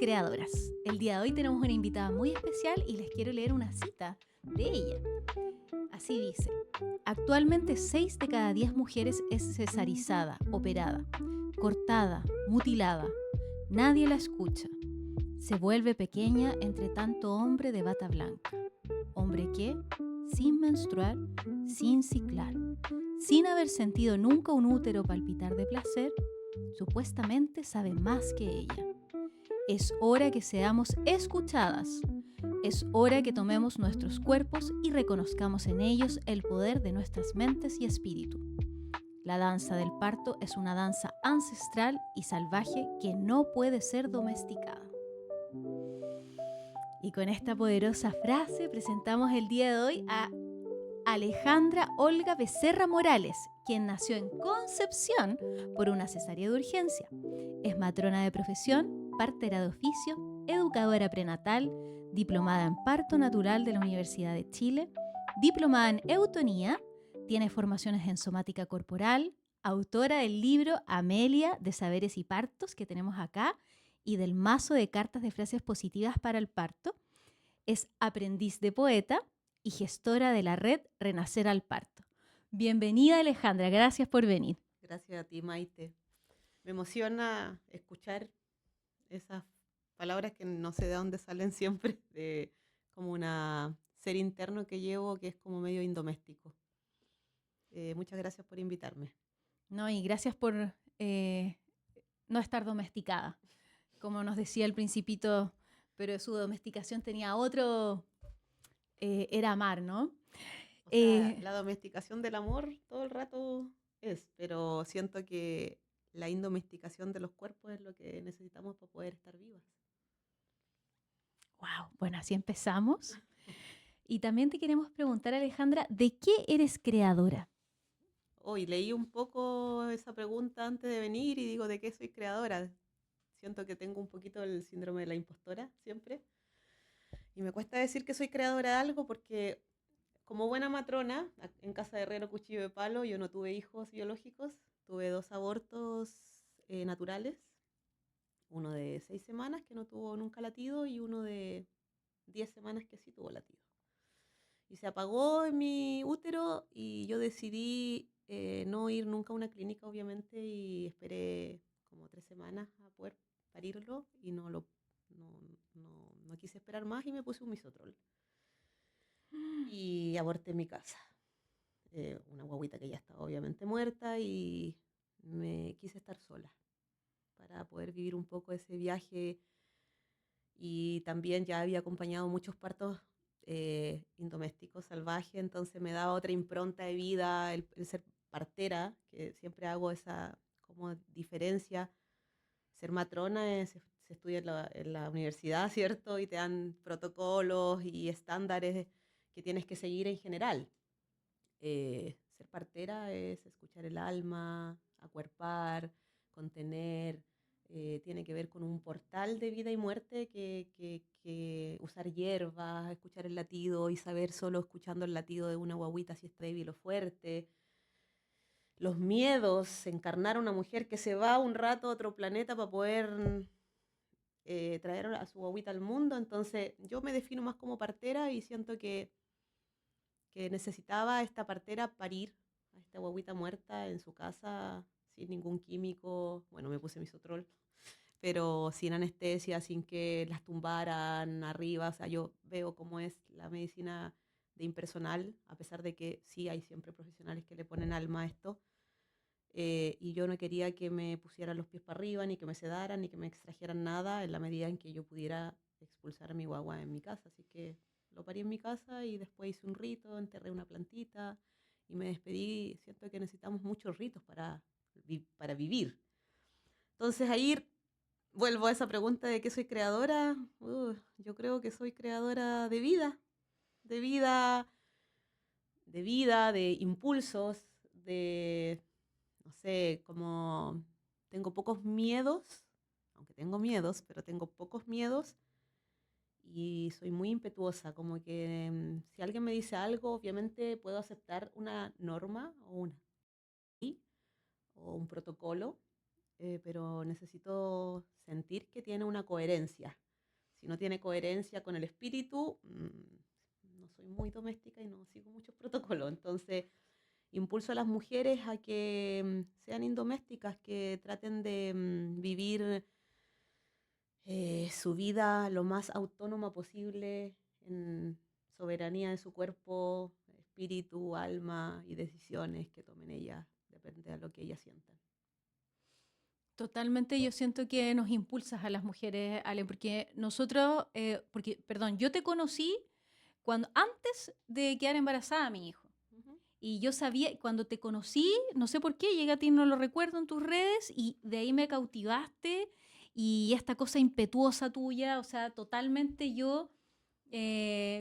creadoras. El día de hoy tenemos una invitada muy especial y les quiero leer una cita de ella. Así dice: actualmente 6 de cada 10 mujeres es cesarizada, operada, cortada, mutilada. Nadie la escucha. Se vuelve pequeña entre tanto hombre de bata blanca. Hombre que, sin menstruar, sin ciclar, sin haber sentido nunca un útero palpitar de placer, supuestamente sabe más que ella. Es hora que seamos escuchadas. Es hora que tomemos nuestros cuerpos y reconozcamos en ellos el poder de nuestras mentes y espíritu. La danza del parto es una danza ancestral y salvaje que no puede ser domesticada. Y con esta poderosa frase presentamos el día de hoy a Alejandra Olga Becerra Morales, quien nació en Concepción por una cesárea de urgencia. Es matrona de profesión, partera de oficio, educadora prenatal, diplomada en parto natural de la Universidad de Chile, diplomada en eutonía, tiene formaciones en somática corporal, autora del libro Amelia de Saberes y Partos que tenemos acá y del mazo de cartas de frases positivas para el parto. Es aprendiz de poeta y gestora de la red Renacer al Parto. Bienvenida, Alejandra, gracias por venir. Gracias a ti, Maite. Me emociona escuchar esas palabras que no sé de dónde salen siempre, de como un ser interno que llevo que es como medio indoméstico. Muchas gracias por invitarme. No, y gracias por no estar domesticada. Como nos decía el Principito, pero su domesticación tenía otro, era amar, ¿no? O sea, la domesticación del amor todo el rato pero siento que la indomesticación de los cuerpos es lo que necesitamos para poder estar vivas. Wow, bueno, así empezamos. Y también te queremos preguntar, Alejandra, ¿de qué eres creadora? Hoy leí un poco esa pregunta antes de venir y digo, ¿de qué soy creadora? Siento que tengo un poquito el síndrome de la impostora siempre. Y me cuesta decir que soy creadora de algo porque como buena matrona, en casa de herrero cuchillo de palo, yo no tuve hijos biológicos, tuve 2 abortos naturales, uno de 6 semanas que no tuvo nunca latido y uno de 10 semanas que sí tuvo latido. Y se apagó en mi útero y yo decidí no ir nunca a una clínica, obviamente, y esperé como 3 semanas a poder parirlo y no quise esperar más y me puse un misotrol. Y aborté en mi casa. Una guaguita que ya estaba obviamente muerta y me quise estar sola para poder vivir un poco ese viaje y también ya había acompañado muchos partos indomésticos salvajes, entonces me daba otra impronta de vida el ser partera, que siempre hago esa como diferencia. Ser matrona se estudia en la universidad, ¿cierto? Y te dan protocolos y estándares que tienes que seguir en general. Ser partera es escuchar el alma, acuerpar, contener, tiene que ver con un portal de vida y muerte que usar hierbas, escuchar el latido y saber solo escuchando el latido de una guagüita si está débil o fuerte. Los miedos, encarnar a una mujer que se va un rato a otro planeta para poder traer a su guagüita al mundo. Entonces yo me defino más como partera y siento que necesitaba esta partera parir a esta guaguita muerta en su casa sin ningún químico. Bueno, me puse misotrol, pero sin anestesia, sin que las tumbaran arriba. O sea, yo veo cómo es la medicina de impersonal, a pesar de que sí hay siempre profesionales que le ponen alma a esto. Y yo no quería que me pusieran los pies para arriba, ni que me sedaran, ni que me extrajeran nada en la medida en que yo pudiera expulsar a mi guagua en mi casa. Así que lo parí en mi casa y después hice un rito, enterré una plantita y me despedí. Siento que necesitamos muchos ritos para vivir. Entonces ahí vuelvo a esa pregunta de qué soy creadora. Yo creo que soy creadora de vida, de impulsos, no sé, como tengo pocos miedos, aunque tengo miedos, pero tengo pocos miedos y soy muy impetuosa, como que si alguien me dice algo, obviamente puedo aceptar una norma o una ley o un protocolo, pero necesito sentir que tiene una coherencia. Si no tiene coherencia con el espíritu, no soy muy doméstica y no sigo muchos protocolos. Entonces, impulso a las mujeres a que sean indomésticas, que traten de vivir su vida lo más autónoma posible, en soberanía de su cuerpo, espíritu, alma y decisiones que tomen ellas, depende de lo que ellas sientan. Totalmente, yo siento que nos impulsas a las mujeres, Ale, porque nosotros, perdón, yo te conocí antes de quedar embarazada a mi hijo. Ujú. Y yo sabía, cuando te conocí, no sé por qué, llegué a ti, no lo recuerdo, en tus redes, y de ahí me cautivaste, y esta cosa impetuosa tuya, o sea, totalmente yo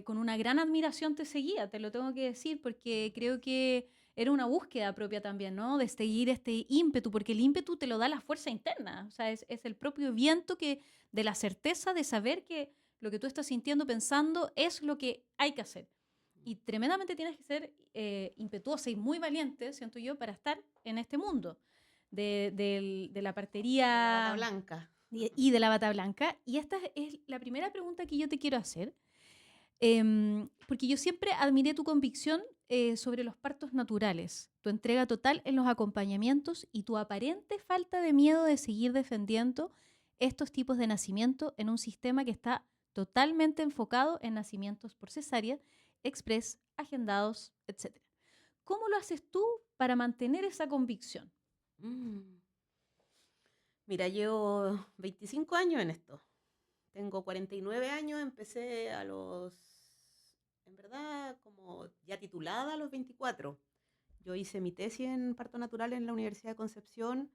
con una gran admiración te seguía, te lo tengo que decir, porque creo que era una búsqueda propia también, ¿no? De seguir este ímpetu, porque el ímpetu te lo da la fuerza interna, o sea, es el propio viento de la certeza de saber que lo que tú estás sintiendo, pensando, es lo que hay que hacer. Y tremendamente tienes que ser impetuosa y muy valiente, siento yo, para estar en este mundo de la De la bata partería blanca. y de la bata blanca. Y esta es la primera pregunta que yo te quiero hacer, porque yo siempre admiré tu convicción sobre los partos naturales, tu entrega total en los acompañamientos y tu aparente falta de miedo de seguir defendiendo estos tipos de nacimiento en un sistema que está totalmente enfocado en nacimientos por cesárea, express, agendados, etc. ¿Cómo lo haces tú para mantener esa convicción? Mm. Mira, llevo 25 años en esto. Tengo 49 años, empecé en verdad, como ya titulada a los 24. Yo hice mi tesis en parto natural en la Universidad de Concepción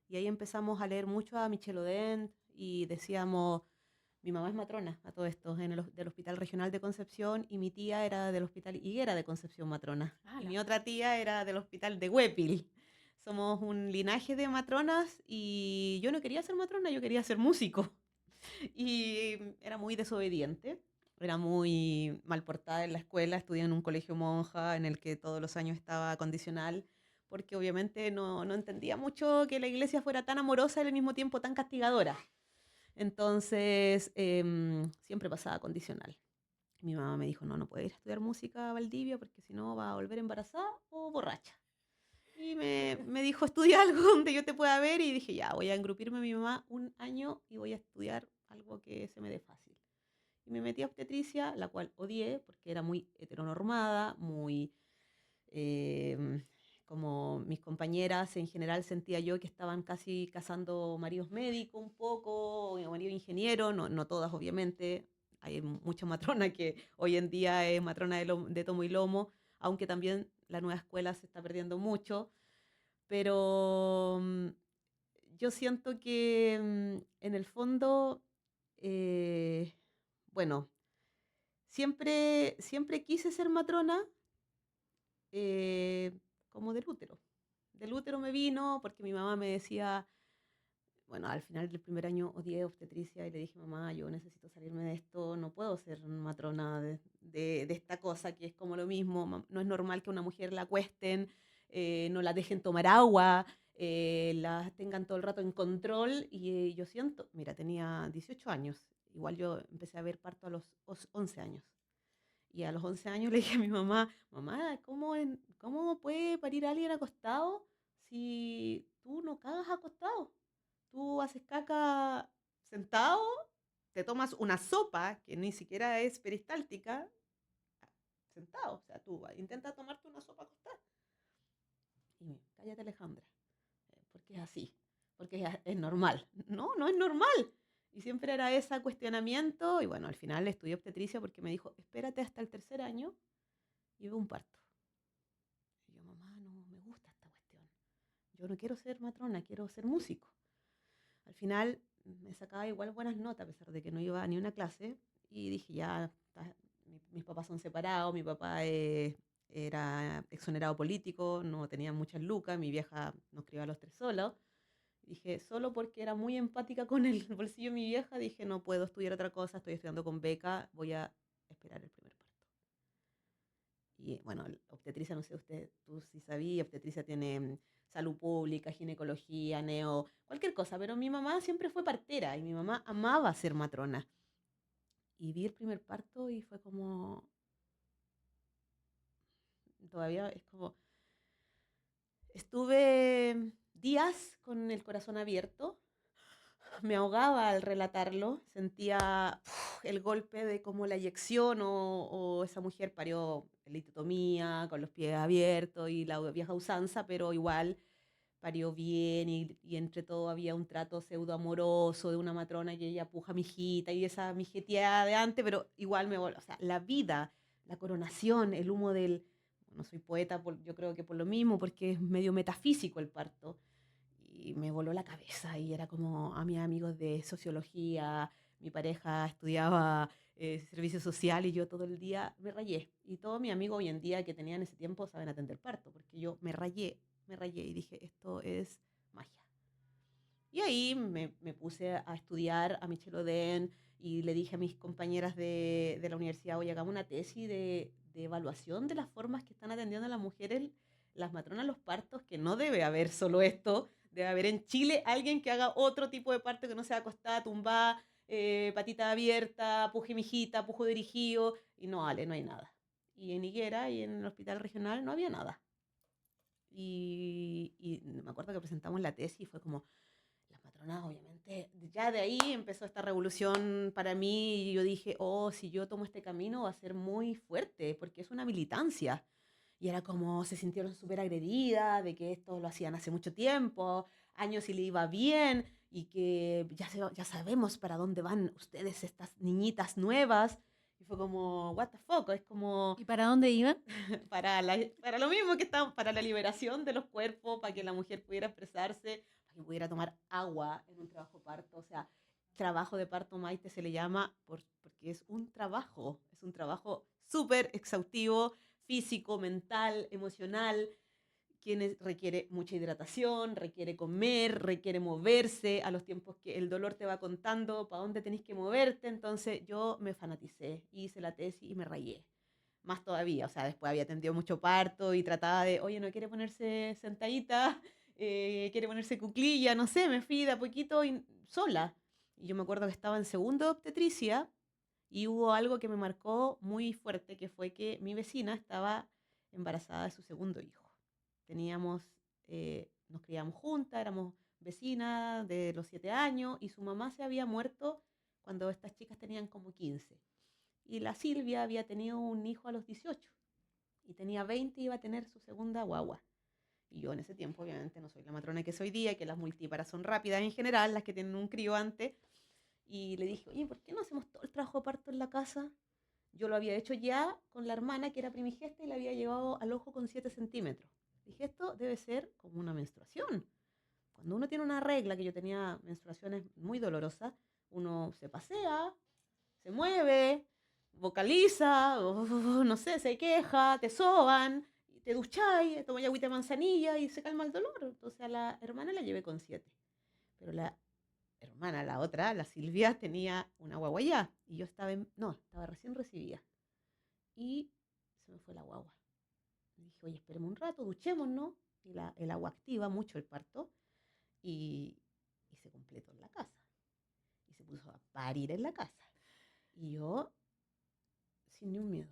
y ahí empezamos a leer mucho a Michel Odent y decíamos, mi mamá es matrona a todo esto, del Hospital Regional de Concepción, y mi tía era del Hospital Higuera de Concepción matrona. Y mi otra tía era del Hospital de Huépil. Somos un linaje de matronas y yo no quería ser matrona, yo quería ser músico. Y era muy desobediente, era muy mal portada en la escuela, estudié en un colegio monja en el que todos los años estaba condicional, porque obviamente no entendía mucho que la iglesia fuera tan amorosa y al mismo tiempo tan castigadora. Entonces, siempre pasaba condicional. Mi mamá me dijo, no puede ir a estudiar música a Valdivia porque si no va a volver embarazada o borracha. Y me dijo, estudia algo donde yo te pueda ver, y dije, ya, voy a engrupirme a mi mamá un año y voy a estudiar algo que se me dé fácil. Y me metí a obstetricia, la cual odié porque era muy heteronormada, muy como mis compañeras en general sentía yo que estaban casi casando maridos médicos un poco, o maridos ingenieros, no todas obviamente. Hay mucha matrona que hoy en día es matrona de tomo y lomo, aunque también la nueva escuela se está perdiendo mucho. Pero yo siento que en el fondo, eh, bueno, siempre quise ser matrona, eh, como del útero. Del útero me vino porque mi mamá me decía, bueno, al final del primer año odié obstetricia y le dije, mamá, yo necesito salirme de esto, no puedo ser matrona de esta cosa que es como lo mismo, no es normal que una mujer la acuesten, no la dejen tomar agua, la tengan todo el rato en control, y yo siento, mira, tenía 18 años, igual yo empecé a ver parto a los 11 años. Y a los 11 años le dije a mi mamá, mamá, ¿cómo puede parir alguien acostado si tú no cagas acostado? Tú haces caca sentado, te tomas una sopa que ni siquiera es peristáltica, sentado. O sea, tú intenta tomarte una sopa acostada. Y cállate, Alejandra, porque es así, porque es normal. No es normal. Y siempre era ese cuestionamiento, y bueno, al final estudié obstetricia porque me dijo, espérate hasta el tercer año y ve un parto. Y yo, mamá, no me gusta esta cuestión. Yo no quiero ser matrona, quiero ser músico. Al final me sacaba igual buenas notas, a pesar de que no iba a ni una clase, y dije, ya, mis papás son separados, mi papá era exonerado político, no tenía muchas lucas, mi vieja nos crió a los tres solos. Dije, solo porque era muy empática con el bolsillo de mi vieja, dije, no puedo estudiar otra cosa, estoy estudiando con beca, voy a esperar el primer parto. Y bueno, obstetricia, no sé, tú sí sabías, obstetricia tiene salud pública, ginecología, neo, cualquier cosa, pero mi mamá siempre fue partera y mi mamá amaba ser matrona. Y vi el primer parto y fue como, todavía es como, estuve días con el corazón abierto, me ahogaba al relatarlo, sentía el golpe de como la eyección o esa mujer parió litotomía, con los pies abiertos y la vieja usanza, pero igual parió bien y entre todo había un trato pseudo amoroso de una matrona que ella puja a mi hijita y esa mijeteada de antes, pero igual o sea, la vida, la coronación, el humo del, no soy poeta, yo creo que por lo mismo, porque es medio metafísico el parto, y me voló la cabeza y era como a mis amigos de sociología, mi pareja estudiaba servicio social y yo todo el día me rayé. Y todos mis amigos hoy en día que tenían ese tiempo saben atender parto, porque yo me rayé y dije, esto es magia. Y ahí me puse a estudiar a Michel Oden y le dije a mis compañeras de la universidad, oye, hagamos una tesis de evaluación de las formas que están atendiendo a las mujeres, las matronas, los partos, que no debe haber solo esto, debe haber en Chile alguien que haga otro tipo de parto que no sea acostada, tumbada, patita abierta, puje mijita, pujo dirigido, y no, vale, no hay nada. Y en Higuera y en el hospital regional no había nada. Y me acuerdo que presentamos la tesis y fue como, las matronas, obviamente, ya de ahí empezó esta revolución para mí y yo dije, oh, si yo tomo este camino va a ser muy fuerte porque es una militancia. Y era como se sintieron súper agredidas de que esto lo hacían hace mucho tiempo, años y le iba bien y que ya sabemos para dónde van ustedes, estas niñitas nuevas. Y fue como, what the fuck, es como ¿Y para dónde iban? para lo mismo que estaban, para la liberación de los cuerpos, para que la mujer pudiera expresarse, para que pudiera tomar agua en un trabajo parto. O sea, trabajo de parto, Maite, se le llama porque es un trabajo súper exhaustivo, físico, mental, emocional, que requiere mucha hidratación, requiere comer, requiere moverse a los tiempos que el dolor te va contando para dónde tenés que moverte. Entonces yo me fanaticé, hice la tesis y me rayé más todavía, o sea, después había atendido mucho parto y trataba de, oye, no quiere ponerse sentadita, quiere ponerse cuclilla, no sé, me fui de a poquito sola. Y yo me acuerdo que estaba en segundo de obstetricia y hubo algo que me marcó muy fuerte, que fue que mi vecina estaba embarazada de su segundo hijo. Nos criamos juntas, éramos vecinas de los 7 años y su mamá se había muerto cuando estas chicas tenían como 15. Y la Silvia había tenido un hijo a los 18 y tenía 20 y iba a tener su segunda guagua. Y yo en ese tiempo, obviamente, no soy la matrona que soy hoy día, que las multíparas son rápidas en general, las que tienen un crío antes. Y le dije, oye, ¿por qué no hacemos todo el trabajo de parto en la casa? Yo lo había hecho ya con la hermana, que era primigesta, y la había llevado al ojo con 7 centímetros. Dije, esto debe ser como una menstruación. Cuando uno tiene una regla, que yo tenía menstruaciones muy dolorosas, uno se pasea, se mueve, vocaliza, no sé, se queja, te soban, te ducháis, tomáis agüita de manzanilla y se calma el dolor. Entonces a la hermana la llevé con 7. Pero la hermana, la otra, la Silvia, tenía una guagua ya. Y yo estaba recién recibida. Y se me fue la guagua. Y dije, oye, esperemos un rato, duchémonos. Y el agua activa mucho el parto. Y, y se completó en la casa. Y se puso a parir en la casa. Y yo sin ni un miedo.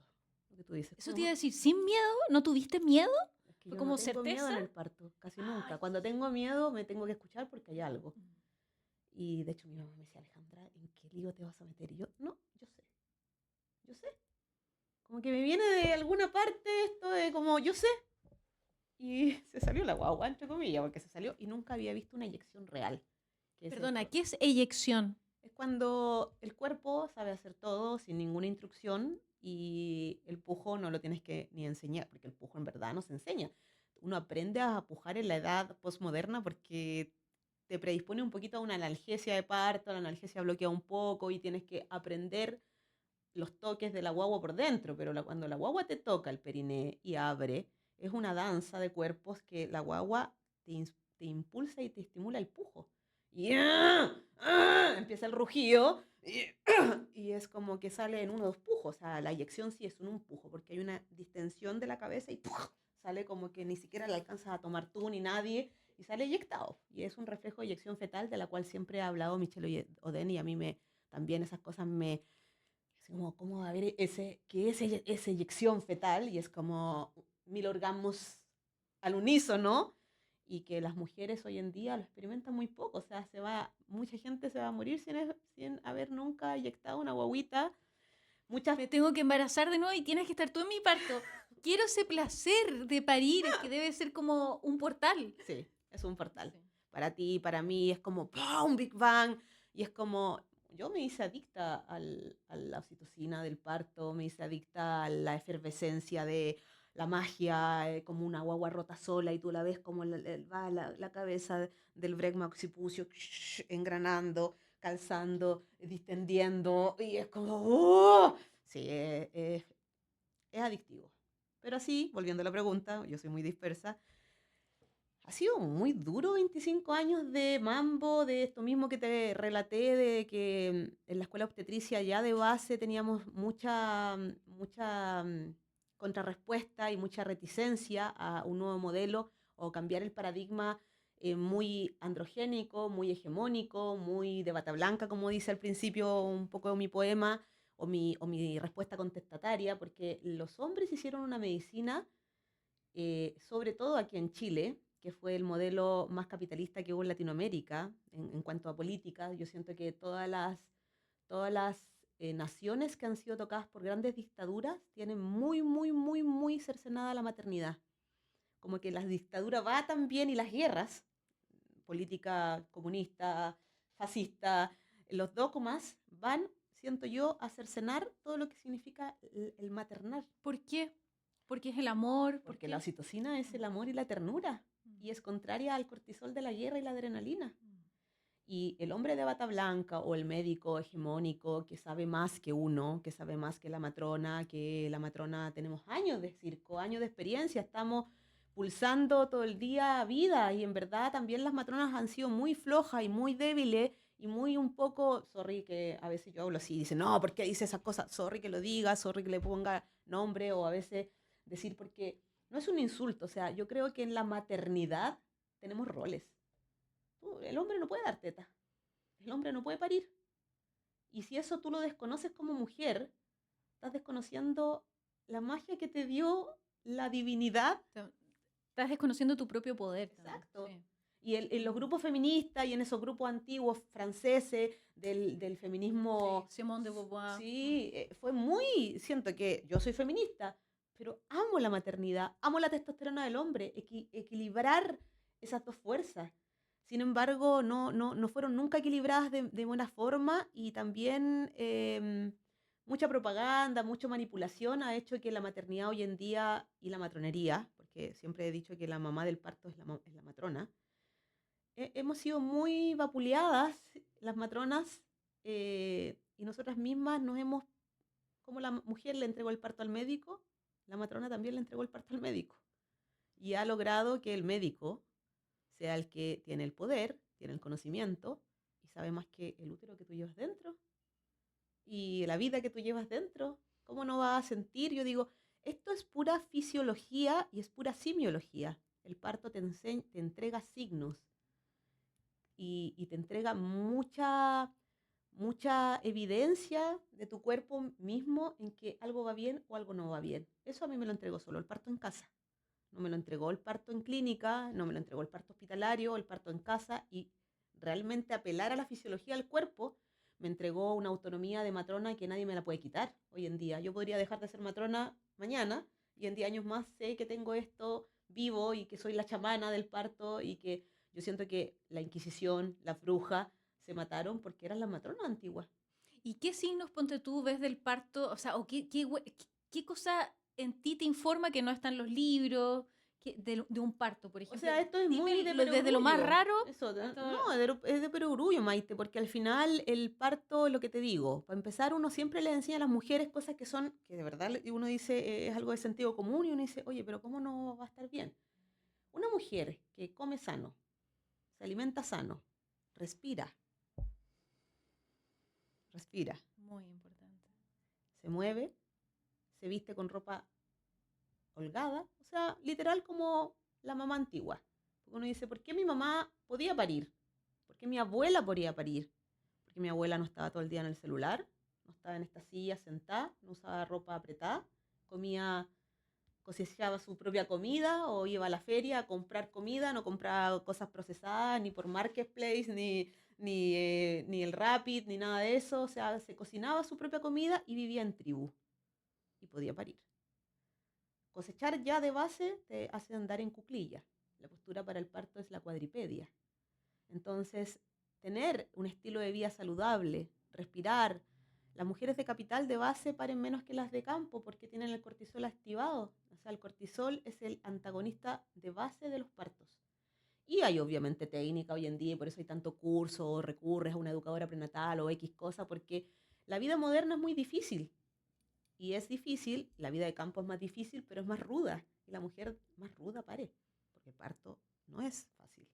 Lo que tú dices, Eso te iba a decir, ¿sin miedo? ¿No tuviste miedo? es que ¿Fue yo no como tengo miedo en certeza? el parto, casi nunca. Ay, Cuando tengo miedo me tengo que escuchar porque hay algo. Y de hecho mi mamá me decía, Alejandra, ¿en qué lío te vas a meter? Y yo, no, yo sé. Como que me viene de alguna parte esto de como, yo sé. Y se salió la guagua, entre comillas, porque se salió y nunca había visto una eyección real. Que es perdona, esto. ¿qué es eyección? Es cuando el cuerpo sabe hacer todo sin ninguna instrucción y el pujo no lo tienes que ni enseñar, porque el pujo en verdad no se enseña. Uno aprende a pujar en la edad postmoderna porque te predispone un poquito a una analgesia de parto, la analgesia bloquea un poco y tienes que aprender los toques de la guagua por dentro, pero cuando la guagua te toca el periné y abre, es una danza de cuerpos que la guagua te impulsa y te estimula el pujo. Y empieza el rugido, Y, y es como que sale en uno o dos pujos. O sea, la eyección sí es un pujo, porque hay una distensión de la cabeza y ¡puf! Sale como que ni siquiera le alcanzas a tomar tú ni nadie y sale eyectado. Y es un reflejo de eyección fetal de la cual siempre ha hablado Michelle Oden y a mí también esas cosas me... Es como, ¿cómo va a haber esa eyección fetal? Y es como 1000 orgasmos al unísono y que las mujeres hoy en día lo experimentan muy poco. O sea, mucha gente se va a morir sin haber nunca inyectado una guagüita. Muchas, Me tengo que embarazar de nuevo y tienes que estar tú en mi parto. Quiero ese placer de parir, que debe ser como un portal. sí, es un portal. Sí. Para ti, para mí, es como ¡pum! Big Bang. Y es como, yo me hice adicta a la oxitocina del parto, me hice adicta a la efervescencia de la magia, como una guagua rota sola y tú la ves como va la cabeza del bregma occipucio engranando, calzando, distendiendo, y es como, ¡oh! Sí, es adictivo. Pero así, volviendo a la pregunta, yo soy muy dispersa, ha sido muy duro 25 años de mambo, de esto mismo que te relaté, de que en la escuela obstetricia ya de base teníamos mucha contrarrespuesta y mucha reticencia a un nuevo modelo o cambiar el paradigma muy androgénico, muy hegemónico, muy de bata blanca, como dice al principio un poco mi poema, o mi respuesta contestataria, porque los hombres hicieron una medicina sobre todo aquí en Chile, que fue el modelo más capitalista que hubo en Latinoamérica en cuanto a política. Yo siento que todas las naciones que han sido tocadas por grandes dictaduras tienen muy, muy, muy, muy cercenada la maternidad. Como que las dictaduras va también y las guerras, política comunista, fascista, los dogmas van, siento yo, a cercenar todo lo que significa el maternar. ¿Por qué? Porque es el amor. ¿Por Porque qué? la oxitocina es el amor y la ternura y es contraria al cortisol de la guerra y la adrenalina. Y el hombre de bata blanca o el médico hegemónico que sabe más que uno, que sabe más que la matrona tenemos años de circo, años de experiencia, estamos pulsando todo el día vida y en verdad también las matronas han sido muy flojas y muy débiles y muy un poco, sorry que a veces yo hablo así, dice, no, ¿por qué dice esas cosas? Sorry que lo diga, sorry que le ponga nombre o a veces decir porque no es un insulto, o sea, yo creo que en la maternidad tenemos roles. El hombre no puede dar teta, el hombre no puede parir. Y si eso tú lo desconoces como mujer, estás desconociendo la magia que te dio la divinidad. Estás desconociendo tu propio poder. Exacto. Sí. Y en los grupos feministas y en esos grupos antiguos franceses del feminismo, Sí, Simone de Beauvoir. sí, fue muy, siento que yo soy feminista, pero amo la maternidad, amo la testosterona del hombre, equilibrar esas dos fuerzas. Sin embargo, no fueron nunca equilibradas de buena forma y también mucha propaganda, mucha manipulación ha hecho que la maternidad hoy en día y la matronería, porque siempre he dicho que la mamá del parto es la matrona, hemos sido muy vapuleadas las matronas y nosotras mismas como la mujer le entregó el parto al médico, la matrona también le entregó el parto al médico y ha logrado que el médico sea el que tiene el poder, tiene el conocimiento y sabe más que el útero que tú llevas dentro y la vida que tú llevas dentro. ¿Cómo no vas a sentir? Yo digo, esto es pura fisiología y es pura simiología. El parto te entrega signos y te entrega mucha evidencia de tu cuerpo mismo en que algo va bien o algo no va bien. Eso a mí me lo entregó solo el parto en casa. No me lo entregó el parto en clínica, no me lo entregó el parto hospitalario, el parto en casa y realmente apelar a la fisiología del cuerpo me entregó una autonomía de matrona que nadie me la puede quitar hoy en día. Yo podría dejar de ser matrona mañana y en 10 años más sé que tengo esto vivo y que soy la chamana del parto y que yo siento que la Inquisición, la bruja, se mataron porque eran las matronas antiguas. ¿Y qué signos, ponte tú, ves del parto? O sea, ¿qué cosa en ti te informa que no está en los libros de un parto, por O ejemplo? sea, esto es Dime muy de desde lo más perogrullo. raro Eso, hasta... no, es de perogrullo, Maite, porque al final el parto, lo que te digo, para empezar, uno siempre le enseña a las mujeres cosas que de verdad uno dice es algo de sentido común y uno dice, oye, pero ¿cómo no va a estar bien? Una mujer que come sano, se alimenta sano, respira, respira, Muy importante. se mueve, se viste con ropa holgada, o sea, literal como la mamá antigua. Uno dice, ¿por qué mi mamá podía parir? ¿Por qué mi abuela podía parir? Porque mi abuela no estaba todo el día en el celular, no estaba en esta silla sentada, no usaba ropa apretada, comía, cosechaba su propia comida o iba a la feria a comprar comida, no compraba cosas procesadas ni por Marketplace, ni el Rapid, ni nada de eso. O sea, se cocinaba su propia comida y vivía en tribu y podía parir. Cosechar ya de base te hace andar en cuclillas. La postura para el parto es la cuadripedia. Entonces, tener un estilo de vida saludable, respirar. Las mujeres de capital de base paren menos que las de campo porque tienen el cortisol activado. O sea, el cortisol es el antagonista de base de los partos. Y hay obviamente técnica hoy en día, y por eso hay tanto curso, o recurres a una educadora prenatal o X cosa, porque la vida moderna es muy difícil. Y es difícil, la vida de campo es más difícil, pero es más ruda. Y la mujer más ruda pare, porque el parto no es fácil.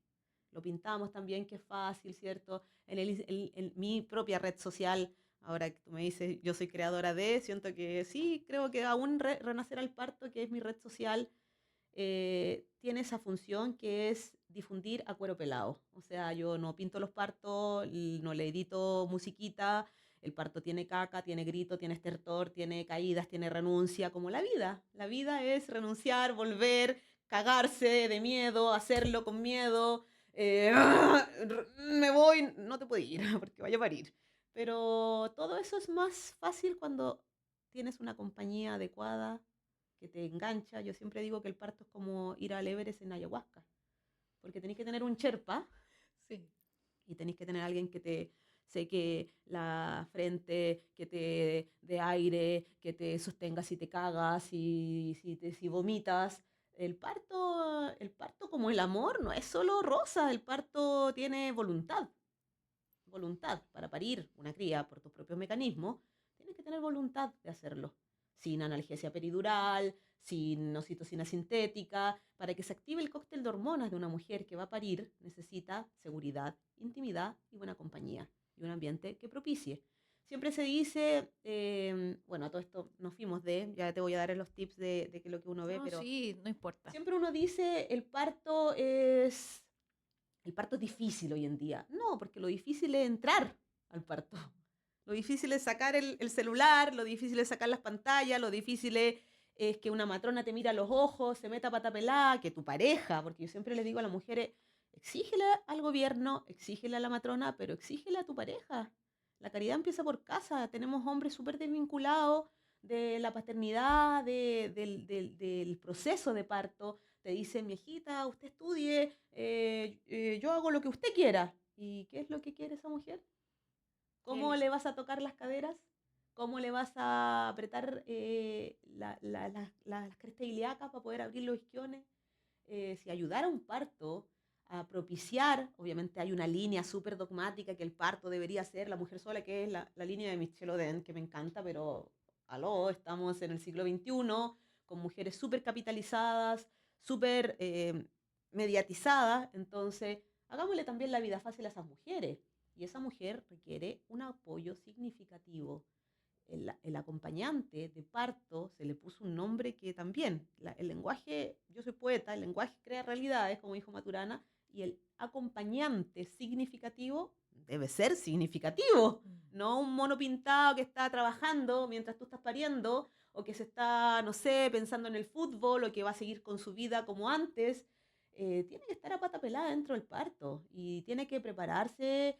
Lo pintamos también que es fácil, ¿cierto? En mi propia red social, ahora que tú me dices, yo soy creadora de, siento que sí, creo que aún Renacer al Parto, que es mi red social, tiene esa función que es difundir a cuero pelado. O sea, yo no pinto los partos, no le edito musiquita, el parto tiene caca, tiene grito, tiene estertor, tiene caídas, tiene renuncia, como la vida. La vida es renunciar, volver, cagarse de miedo, hacerlo con miedo. eh, Me voy, no te puedo ir porque vaya a parir. Pero todo eso es más fácil cuando tienes una compañía adecuada que te engancha. Yo siempre digo que el parto es como ir al Everest en ayahuasca, porque tenéis que tener un Sherpa Sí. y tenéis que tener alguien que te seque la frente, que te dé aire, que te sostenga si te cagas, si vomitas. El parto, como el amor, no es solo rosa, el parto tiene voluntad para parir una cría por tus propios mecanismos, tienes que tener voluntad de hacerlo. Sin analgesia peridural, sin oxitocina sintética. Para que se active el cóctel de hormonas de una mujer que va a parir, necesita seguridad, intimidad y buena compañía. Y un ambiente que propicie. Siempre se dice, bueno, a todo esto nos fuimos ya te voy a dar los tips de que lo que uno ve, No, pero sí, no importa. siempre uno dice el parto es difícil hoy en día. No, porque lo difícil es entrar al parto. Lo difícil es sacar el celular, lo difícil es sacar las pantallas, lo difícil es que una matrona te mira a los ojos, se meta pata pelada, que tu pareja, porque yo siempre les digo a las mujeres, exígele al gobierno, exígele a la matrona, pero exígele a tu pareja. La caridad empieza por casa. Tenemos hombres súper desvinculados de la paternidad, del proceso de parto. Te dicen, viejita, usted estudie, yo hago lo que usted quiera. ¿Y qué es lo que quiere esa mujer? ¿Cómo le vas a tocar las caderas? ¿Cómo le vas a apretar las crestas ilíacas para poder abrir los isquiones? Si ayudar a un parto a propiciar, obviamente hay una línea súper dogmática que el parto debería ser la mujer sola, que es la línea de Michelle Oden, que me encanta, pero aló, estamos en el siglo XXI, con mujeres súper capitalizadas, súper mediatizadas, entonces hagámosle también la vida fácil a esas mujeres. Y esa mujer requiere un apoyo significativo. El acompañante de parto se le puso un nombre que también, el lenguaje, yo soy poeta, el lenguaje crea realidades, como dijo Maturana, y el acompañante significativo debe ser significativo, no un mono pintado que está trabajando mientras tú estás pariendo, o que se está, no sé, pensando en el fútbol, o que va a seguir con su vida como antes. Tiene que estar a pata pelada dentro del parto y tiene que prepararse,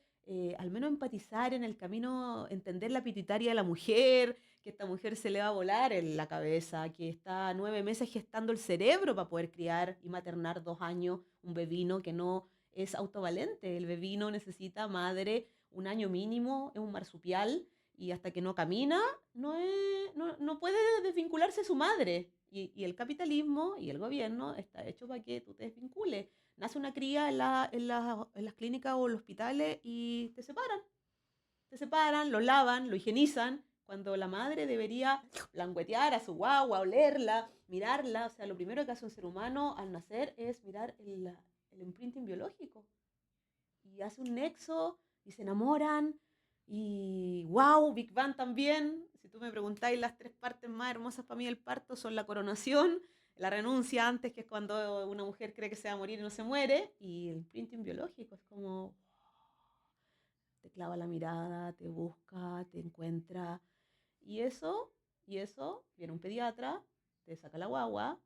al menos empatizar en el camino, entender la pituitaria de la mujer, que esta mujer se le va a volar en la cabeza, que está 9 meses gestando el cerebro para poder criar y maternar 2 años un bebino que no es autovalente. El bebino necesita madre 1 año mínimo, es un marsupial y hasta que no camina no puede desvincularse de su madre. Y el capitalismo y el gobierno está hecho para que tú te desvincules. Nace una cría en las clínicas o en los hospitales y te separan. Te separan, lo lavan, lo higienizan, cuando la madre debería languetear a su guagua, olerla, mirarla. O sea, lo primero que hace un ser humano al nacer es mirar el imprinting biológico. Y hace un nexo y se enamoran. Y wow, Big Bang también. Si tú me preguntáis, las 3 partes más hermosas para mí del parto son la coronación, la renuncia antes, que es cuando una mujer cree que se va a morir y no se muere, y el imprinting biológico, es como te clava la mirada, te busca, te encuentra. Y eso, viene un pediatra, te saca la guagua,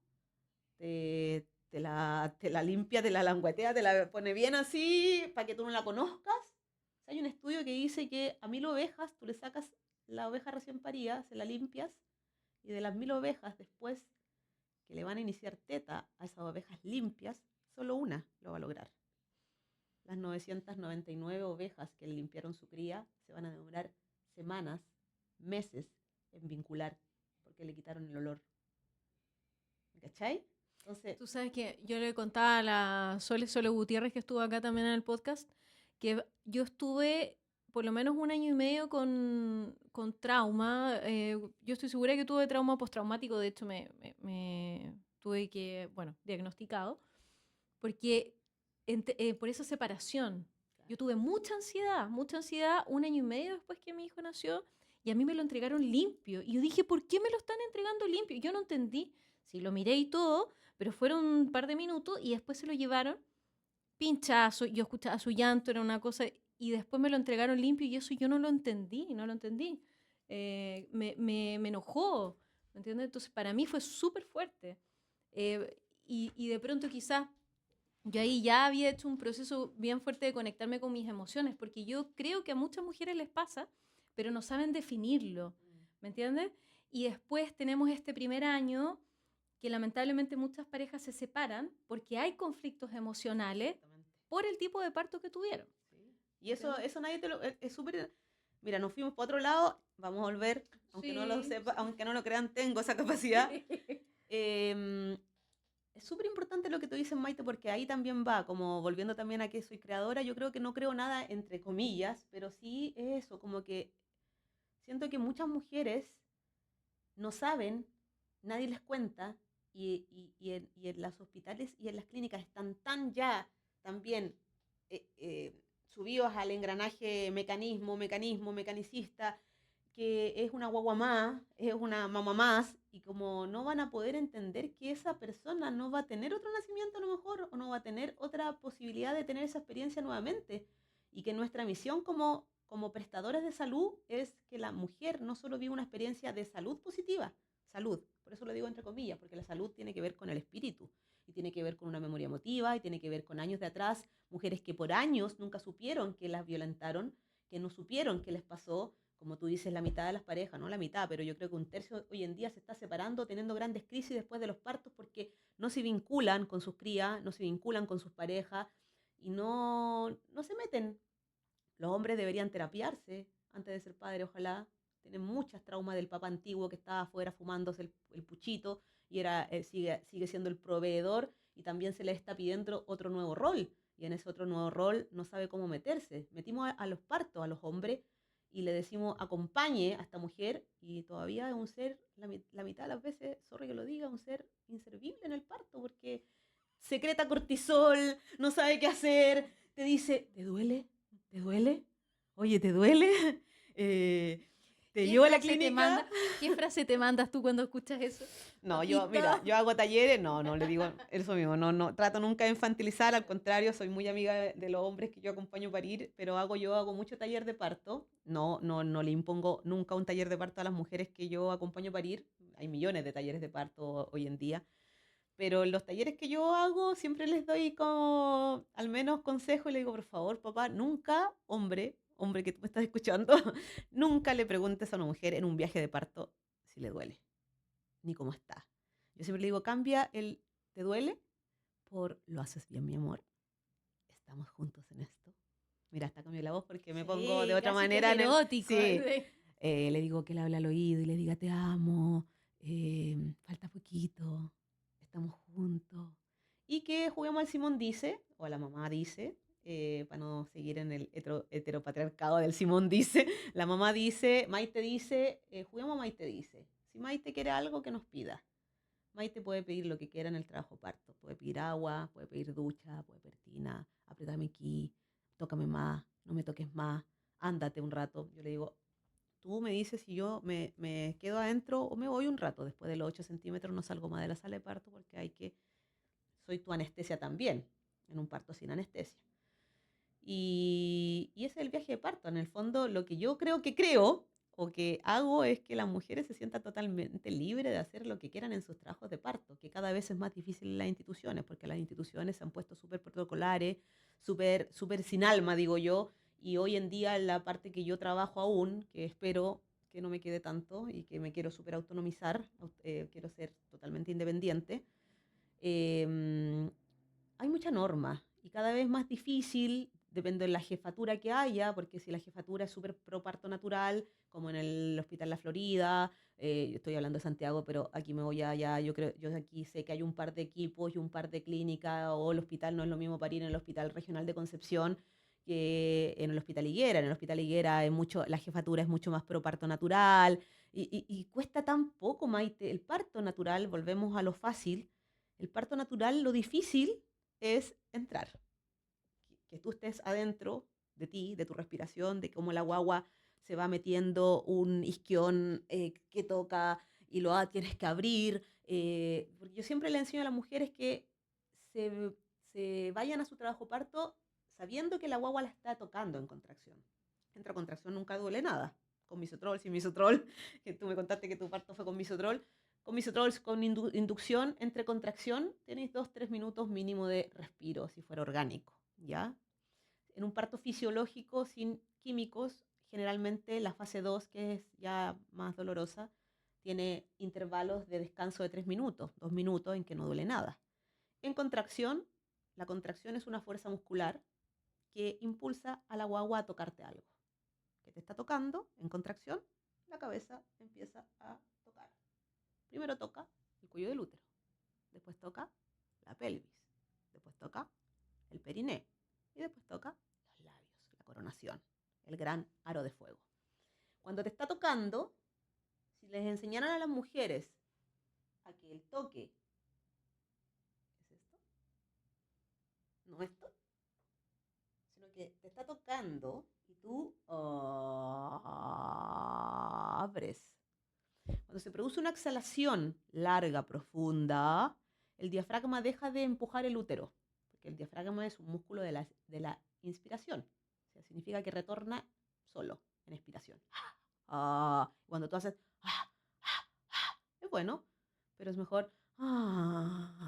te la limpia, te la languetea, te la pone bien así para que tú no la conozcas. O sea, hay un estudio que dice que a 1.000 ovejas tú le sacas la oveja recién parida, se la limpias, y de las 1.000 ovejas después que le van a iniciar teta a esas ovejas limpias, solo una lo va a lograr. Las 999 ovejas que le limpiaron su cría se van a demorar semanas, meses en vincular, porque le quitaron el olor. ¿Cachai? Entonces, Tú sabes que yo le contaba a la Sole Gutiérrez, que estuvo acá también en el podcast, que yo estuve por lo menos 1 año y medio con trauma. Yo estoy segura que tuve trauma postraumático, de hecho me tuve que, bueno, diagnosticado, porque por esa separación. Yo tuve mucha ansiedad 1 año y medio después que mi hijo nació, y a mí me lo entregaron limpio. Y yo dije, ¿por qué me lo están entregando limpio? Yo no entendí. Sí, lo miré y todo, pero fueron un par de minutos y después se lo llevaron pinchazo. Yo escuchaba su llanto, era una cosa, y después me lo entregaron limpio y eso yo no lo entendí, no lo entendí. Me enojó, ¿me entiendes? Entonces para mí fue súper fuerte. Y de pronto quizás yo ahí ya había hecho un proceso bien fuerte de conectarme con mis emociones, porque yo creo que a muchas mujeres les pasa, pero no saben definirlo, ¿me entiendes? Y después tenemos este primer año que lamentablemente muchas parejas se separan porque hay conflictos emocionales exactamente. por el tipo de parto que tuvieron. Sí. Y eso nadie te lo. Es súper. Mira, nos fuimos para otro lado, vamos a volver, aunque no lo Sí, sepa, sí. aunque no lo crean, tengo esa capacidad. Em, es súper importante lo que tú dices, Maite, porque ahí también va, como volviendo también a que soy creadora, yo creo que no creo nada entre comillas, pero sí es eso, como que siento que muchas mujeres no saben, nadie les cuenta, y en los hospitales y en las clínicas están tan ya también subidos al engranaje mecanicista, que es una guagua más, es una mamá más, y como no van a poder entender que esa persona no va a tener otro nacimiento a lo mejor, o no va a tener otra posibilidad de tener esa experiencia nuevamente, y que nuestra misión como prestadores de salud es que la mujer no solo viva una experiencia de salud positiva, salud, por eso lo digo entre comillas, porque la salud tiene que ver con el espíritu, y tiene que ver con una memoria emotiva, y tiene que ver con años de atrás, mujeres que por años nunca supieron que las violentaron, que no supieron qué les pasó, como tú dices, la mitad de las parejas, no la mitad, pero yo creo que un tercio hoy en día se está separando, teniendo grandes crisis después de los partos, porque no se vinculan con sus crías, no se vinculan con sus parejas, y no se meten. Los hombres deberían terapiarse antes de ser padres, ojalá. Tienen muchas traumas del papá antiguo que estaba afuera fumándose el puchito, y sigue siendo el proveedor, y también se le está pidiendo otro nuevo rol, y en ese otro nuevo rol no sabe cómo meterse. Metimos a los partos a los hombres y le decimos acompañe a esta mujer, y todavía es un ser, la mitad de las veces, sorry que lo diga, un ser inservible en el parto, porque secreta cortisol, no sabe qué hacer, te dice, ¿te duele? ¿Te duele? Oye, ¿te duele? Eh, te ¿Qué llevo a la frase te clínica. manda, qué frase te mandas tú cuando escuchas eso? No, Papito. mira, yo hago talleres, no le digo eso mismo, no, trato nunca de infantilizar, al contrario, soy muy amiga de los hombres que yo acompaño a parir, pero hago mucho taller de parto, no le impongo nunca un taller de parto a las mujeres que yo acompaño a parir, hay millones de talleres de parto hoy en día, pero en los talleres que yo hago siempre les doy como al menos consejo, y le digo, por favor, papá, nunca, hombre que tú me estás escuchando, nunca le preguntes a una mujer en un viaje de parto si le duele, ni cómo está. Yo siempre le digo, cambia el ¿te duele? Por ¿lo haces bien, mi amor? ¿Estamos juntos en esto? Mira, hasta cambió la voz porque me pongo de Sí, otra casi que es manera en el... erótico. Sí, le digo que le hable al oído y le diga te amo, falta poquito, estamos juntos. Y que juguemos al Simón dice, o a la mamá dice, para no seguir en el heteropatriarcado del Simón dice, la mamá dice, Maite dice, juguemos Maite dice. Si Maite quiere algo, que nos pida. Maite puede pedir lo que quiera en el trabajo parto. Puede pedir agua, puede pedir ducha, puede pedir tina, apriétame aquí, tócame más, no me toques más, anda ándate un rato. Yo le digo, tú me dices si yo me quedo adentro o me voy un rato. Después de los 8 centímetros no salgo más de la sala de parto porque soy tu anestesia también, en un parto sin anestesia. Y ese es el viaje de parto. En el fondo, lo que yo creo o que hago es que las mujeres se sientan totalmente libres de hacer lo que quieran en sus trabajos de parto, que cada vez es más difícil en las instituciones, porque las instituciones se han puesto súper protocolares, súper sin alma, digo yo, y hoy en día en la parte que yo trabajo aún, que espero que no me quede tanto y que me quiero súper autonomizar, quiero ser totalmente independiente, eh, hay mucha norma y cada vez más difícil, depende de la jefatura que haya, porque si la jefatura es súper pro parto natural, como en el Hospital La Florida, yo estoy hablando de Santiago, pero aquí me voy allá, yo aquí sé que hay un par de equipos y un par de clínicas, o el hospital no es lo mismo parir en el Hospital Regional de Concepción que en el Hospital Higuera. En el Hospital Higuera la jefatura es mucho más pro parto natural, y cuesta tan poco, Maite, el parto natural, volvemos a lo fácil, el parto natural, lo difícil es entrar, que tú estés adentro de ti, de tu respiración, de cómo la guagua se va metiendo un isquión que toca y tienes que abrir. Porque yo siempre le enseño a las mujeres que se vayan a su trabajo parto sabiendo que la guagua la está tocando en contracción. Entra contracción nunca duele nada. Con misotrol, sin misotrol, que tú me contaste que tu parto fue con misotrol. Con misotrol, con inducción, entre contracción, tenéis 2-3 minutos mínimo de respiro, si fuera orgánico, ¿ya? En un parto fisiológico sin químicos, generalmente la fase 2, que es ya más dolorosa, tiene intervalos de descanso de 3 minutos, 2 minutos en que no duele nada. En contracción, la contracción es una fuerza muscular que impulsa a la guagua a tocarte algo. Que te está tocando, en contracción, la cabeza empieza a tocar. Primero toca el cuello del útero, después toca la pelvis, después toca el periné y después toca los labios, la coronación, el gran aro de fuego. Cuando te está tocando, si les enseñaran a las mujeres a que el toque es esto, no esto, sino que te está tocando y tú abres. Cuando se produce una exhalación larga, profunda, el diafragma deja de empujar el útero, porque el diafragma es un músculo de la inspiración. O sea, significa que retorna solo en expiración. Cuando tú haces, es bueno, pero es mejor.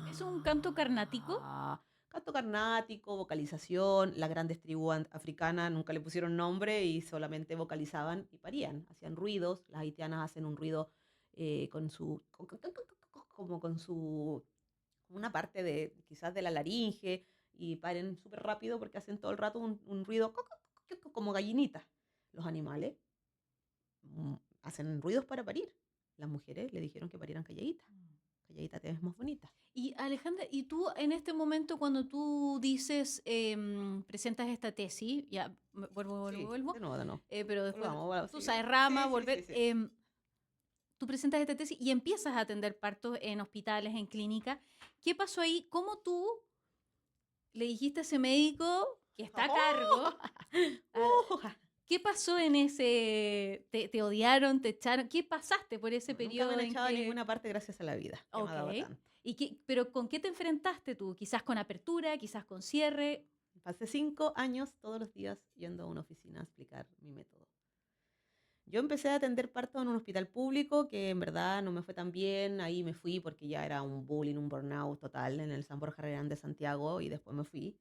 ¿Es un canto carnático? Canto carnático, vocalización. Las grandes tribus africanas nunca le pusieron nombre y solamente vocalizaban y parían. Hacían ruidos. Las haitianas hacen un ruido como con una parte de quizás de la laringe, y paren súper rápido porque hacen todo el rato un ruido como gallinitas. Los animales hacen ruidos para parir. Las mujeres le dijeron que parieran calladitas. Calladita te ves más bonita. Y Alejandra, ¿y tú en este momento cuando tú dices, presentas esta tesis, ya vuelvo, Sí, vuelvo, de nuevo. pero después Volvamos, tú sí. sabes, rama, Sí, volver, sí. tú presentas esta tesis y empiezas a atender partos en hospitales, en clínicas. ¿Qué pasó ahí? ¿Cómo tú le dijiste a ese médico que está a cargo? ¿Qué pasó en ese? ¿Te odiaron? ¿Te echaron? ¿Qué pasaste por ese Nunca me periodo han en echado a que... ninguna parte gracias a la vida, que me ha dado tanto. Pero ¿con qué te enfrentaste tú? ¿Quizás con apertura? ¿Quizás con cierre? Pasé 5 años todos los días yendo a una oficina a explicar mi método. Yo empecé a atender partos en un hospital público que en verdad no me fue tan bien. Ahí me fui porque ya era un bullying, un burnout total en el San Borja Herrerán de Santiago, y después me fui.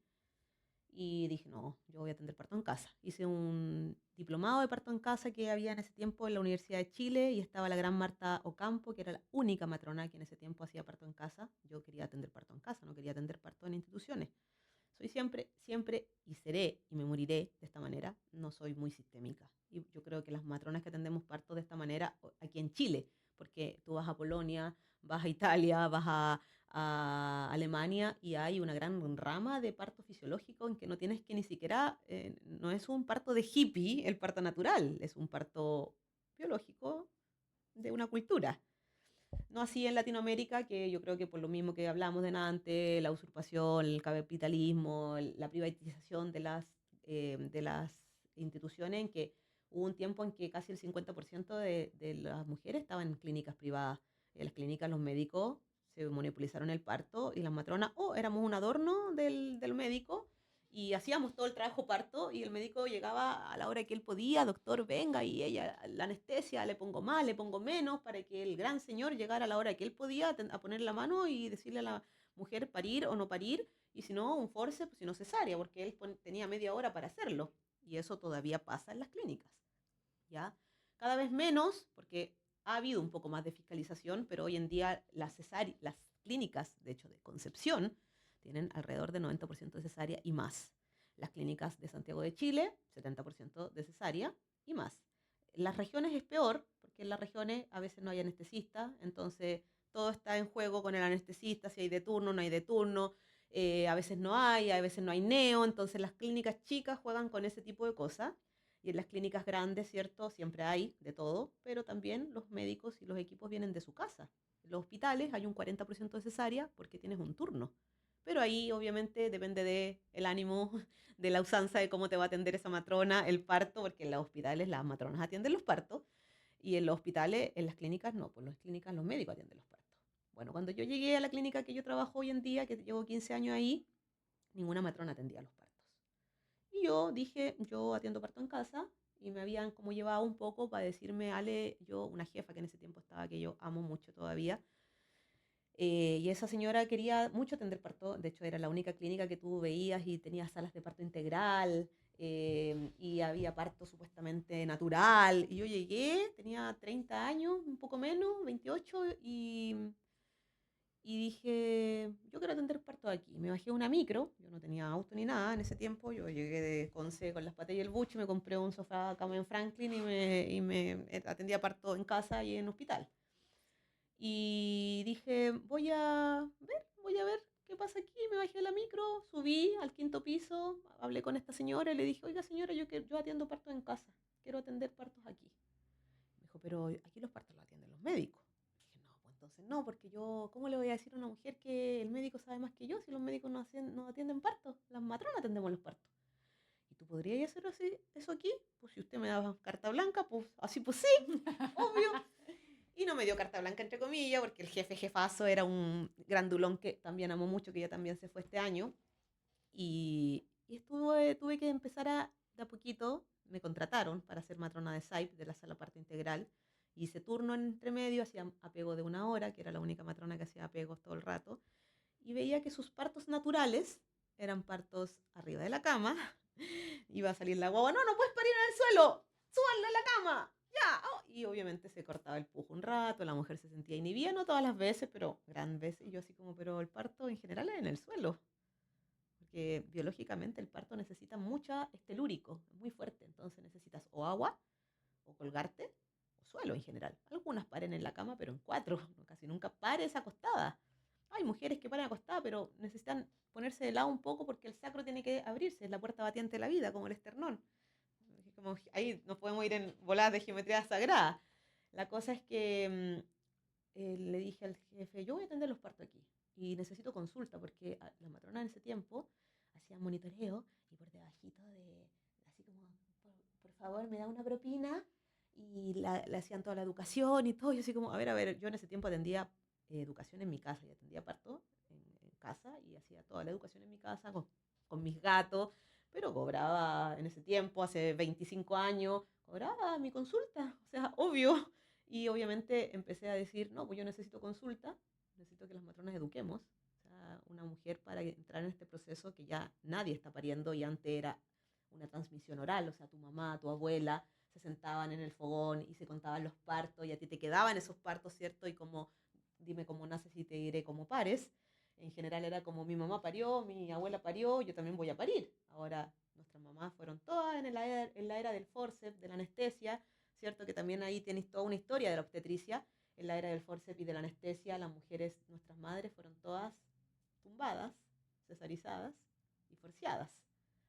Y dije, no, yo voy a atender parto en casa. Hice un diplomado de parto en casa que había en ese tiempo en la Universidad de Chile, y estaba la gran Marta Ocampo, que era la única matrona que en ese tiempo hacía parto en casa. Yo quería atender parto en casa, no quería atender parto en instituciones. Soy siempre, y seré, y me moriré de esta manera, no soy muy sistémica. Y yo creo que las matronas que atendemos parto de esta manera, aquí en Chile, porque tú vas a Polonia, vas a Italia, vas a Alemania, y hay una gran rama de parto fisiológico en que no tienes que ni siquiera, no es un parto de hippie el parto natural, es un parto biológico de una cultura. No así en Latinoamérica, que yo creo que por lo mismo que hablamos de antes, la usurpación, el capitalismo, la privatización de las instituciones, en que Hubo un tiempo en que casi el 50% de las mujeres estaban en clínicas privadas. En las clínicas los médicos se monopolizaron el parto y las matronas, éramos un adorno del médico y hacíamos todo el trabajo parto y el médico llegaba a la hora que él podía, doctor, venga, y ella, la anestesia, le pongo más, le pongo menos, para que el gran señor llegara a la hora que él podía a poner la mano y decirle a la mujer parir o no parir, y si no, un forceps, si no cesárea, porque él tenía media hora para hacerlo. Y eso todavía pasa en las clínicas, ¿ya? Cada vez menos, porque ha habido un poco más de fiscalización, pero hoy en día las clínicas, de hecho, de Concepción, tienen alrededor de 90% de cesárea y más. Las clínicas de Santiago de Chile, 70% de cesárea y más. En las regiones es peor, porque en las regiones a veces no hay anestesista, entonces todo está en juego con el anestesista, si hay de turno, no hay de turno, a veces no hay, a veces no hay neo, entonces las clínicas chicas juegan con ese tipo de cosas. Y en las clínicas grandes, ¿cierto? Siempre hay de todo, pero también los médicos y los equipos vienen de su casa. En los hospitales hay un 40% de cesárea porque tienes un turno. Pero ahí obviamente depende del ánimo, de la usanza, de cómo te va a atender esa matrona, el parto, porque en los hospitales las matronas atienden los partos y en los hospitales, en las clínicas no, pues en las clínicas los médicos atienden los partos. Bueno, cuando yo llegué a la clínica que yo trabajo hoy en día, que llevo 15 años ahí, ninguna matrona atendía los partos. Y yo dije, yo atiendo parto en casa y me habían como llevado un poco para decirme, Ale, yo, una jefa que en ese tiempo estaba, que yo amo mucho todavía, y esa señora quería mucho atender parto, de hecho era la única clínica que tú veías y tenía salas de parto integral, y había parto supuestamente natural. Y yo llegué, tenía 30 años, un poco menos, 28, y dije, yo quiero atender parto aquí. Me bajé una micro, yo no tenía auto ni nada en ese tiempo, yo llegué de Conce con las patas y el buche, me compré un sofá cama en Franklin y me atendía parto en casa y en hospital. Y dije, voy a ver qué pasa aquí. Me bajé de la micro, subí al quinto piso, hablé con esta señora y le dije, oiga señora, yo atiendo partos en casa, quiero atender partos aquí. Me dijo, pero aquí los partos los atienden los médicos. Dije, no, pues entonces no, porque yo, ¿cómo le voy a decir a una mujer que el médico sabe más que yo si los médicos no atienden partos? Las matronas atendemos los partos. ¿Y tú podrías hacer así, eso aquí? Pues si usted me da carta blanca, pues así pues sí, obvio. Y no me dio carta blanca, entre comillas, porque el jefazo era un grandulón que también amo mucho, que ya también se fue este año. Tuve que empezar de a poquito, me contrataron para ser matrona de SAIP, de la sala parto integral. Hice turno entre medio, hacía apego de 1 hora, que era la única matrona que hacía apegos todo el rato. Y veía que sus partos naturales eran partos arriba de la cama. Iba a salir la guagua, no, no puedes parir en el suelo, súbanla a la cama, ya. Oh, y obviamente se cortaba el pujo un rato, la mujer se sentía inhibida, no todas las veces, pero gran veces. Y yo así como, pero el parto en general es en el suelo, porque biológicamente el parto necesita mucha telúrico, es muy fuerte, entonces necesitas o agua, o colgarte, o suelo en general. Algunas paren en la cama, pero en cuatro, casi nunca pares acostada. Hay mujeres que paren acostada, pero necesitan ponerse de lado un poco porque el sacro tiene que abrirse, es la puerta batiente de la vida, como el esternón. Como ahí nos podemos ir en voladas de geometría sagrada. La cosa es que le dije al jefe, yo voy a atender los partos aquí y necesito consulta porque la matrona en ese tiempo hacía monitoreo y por debajito así como, por favor, me da una propina, y le hacían toda la educación y todo. Y así como, a ver, yo en ese tiempo atendía educación en mi casa, y atendía parto en casa y hacía toda la educación en mi casa con mis gatos, pero cobraba en ese tiempo, hace 25 años, cobraba mi consulta, o sea, obvio. Y obviamente empecé a decir, no, pues yo necesito consulta, necesito que las matronas eduquemos. O sea, una mujer para entrar en este proceso que ya nadie está pariendo y antes era una transmisión oral, o sea, tu mamá, tu abuela se sentaban en el fogón y se contaban los partos y a ti te quedaban esos partos, ¿cierto? Y como, dime cómo naces y te diré cómo pares. En general era como mi mamá parió, mi abuela parió, yo también voy a parir. Ahora nuestras mamás fueron todas en la era del forceps, de la anestesia, ¿cierto? Que también ahí tienes toda una historia de la obstetricia. En la era del forceps y de la anestesia, las mujeres, nuestras madres, fueron todas tumbadas, cesarizadas y forciadas,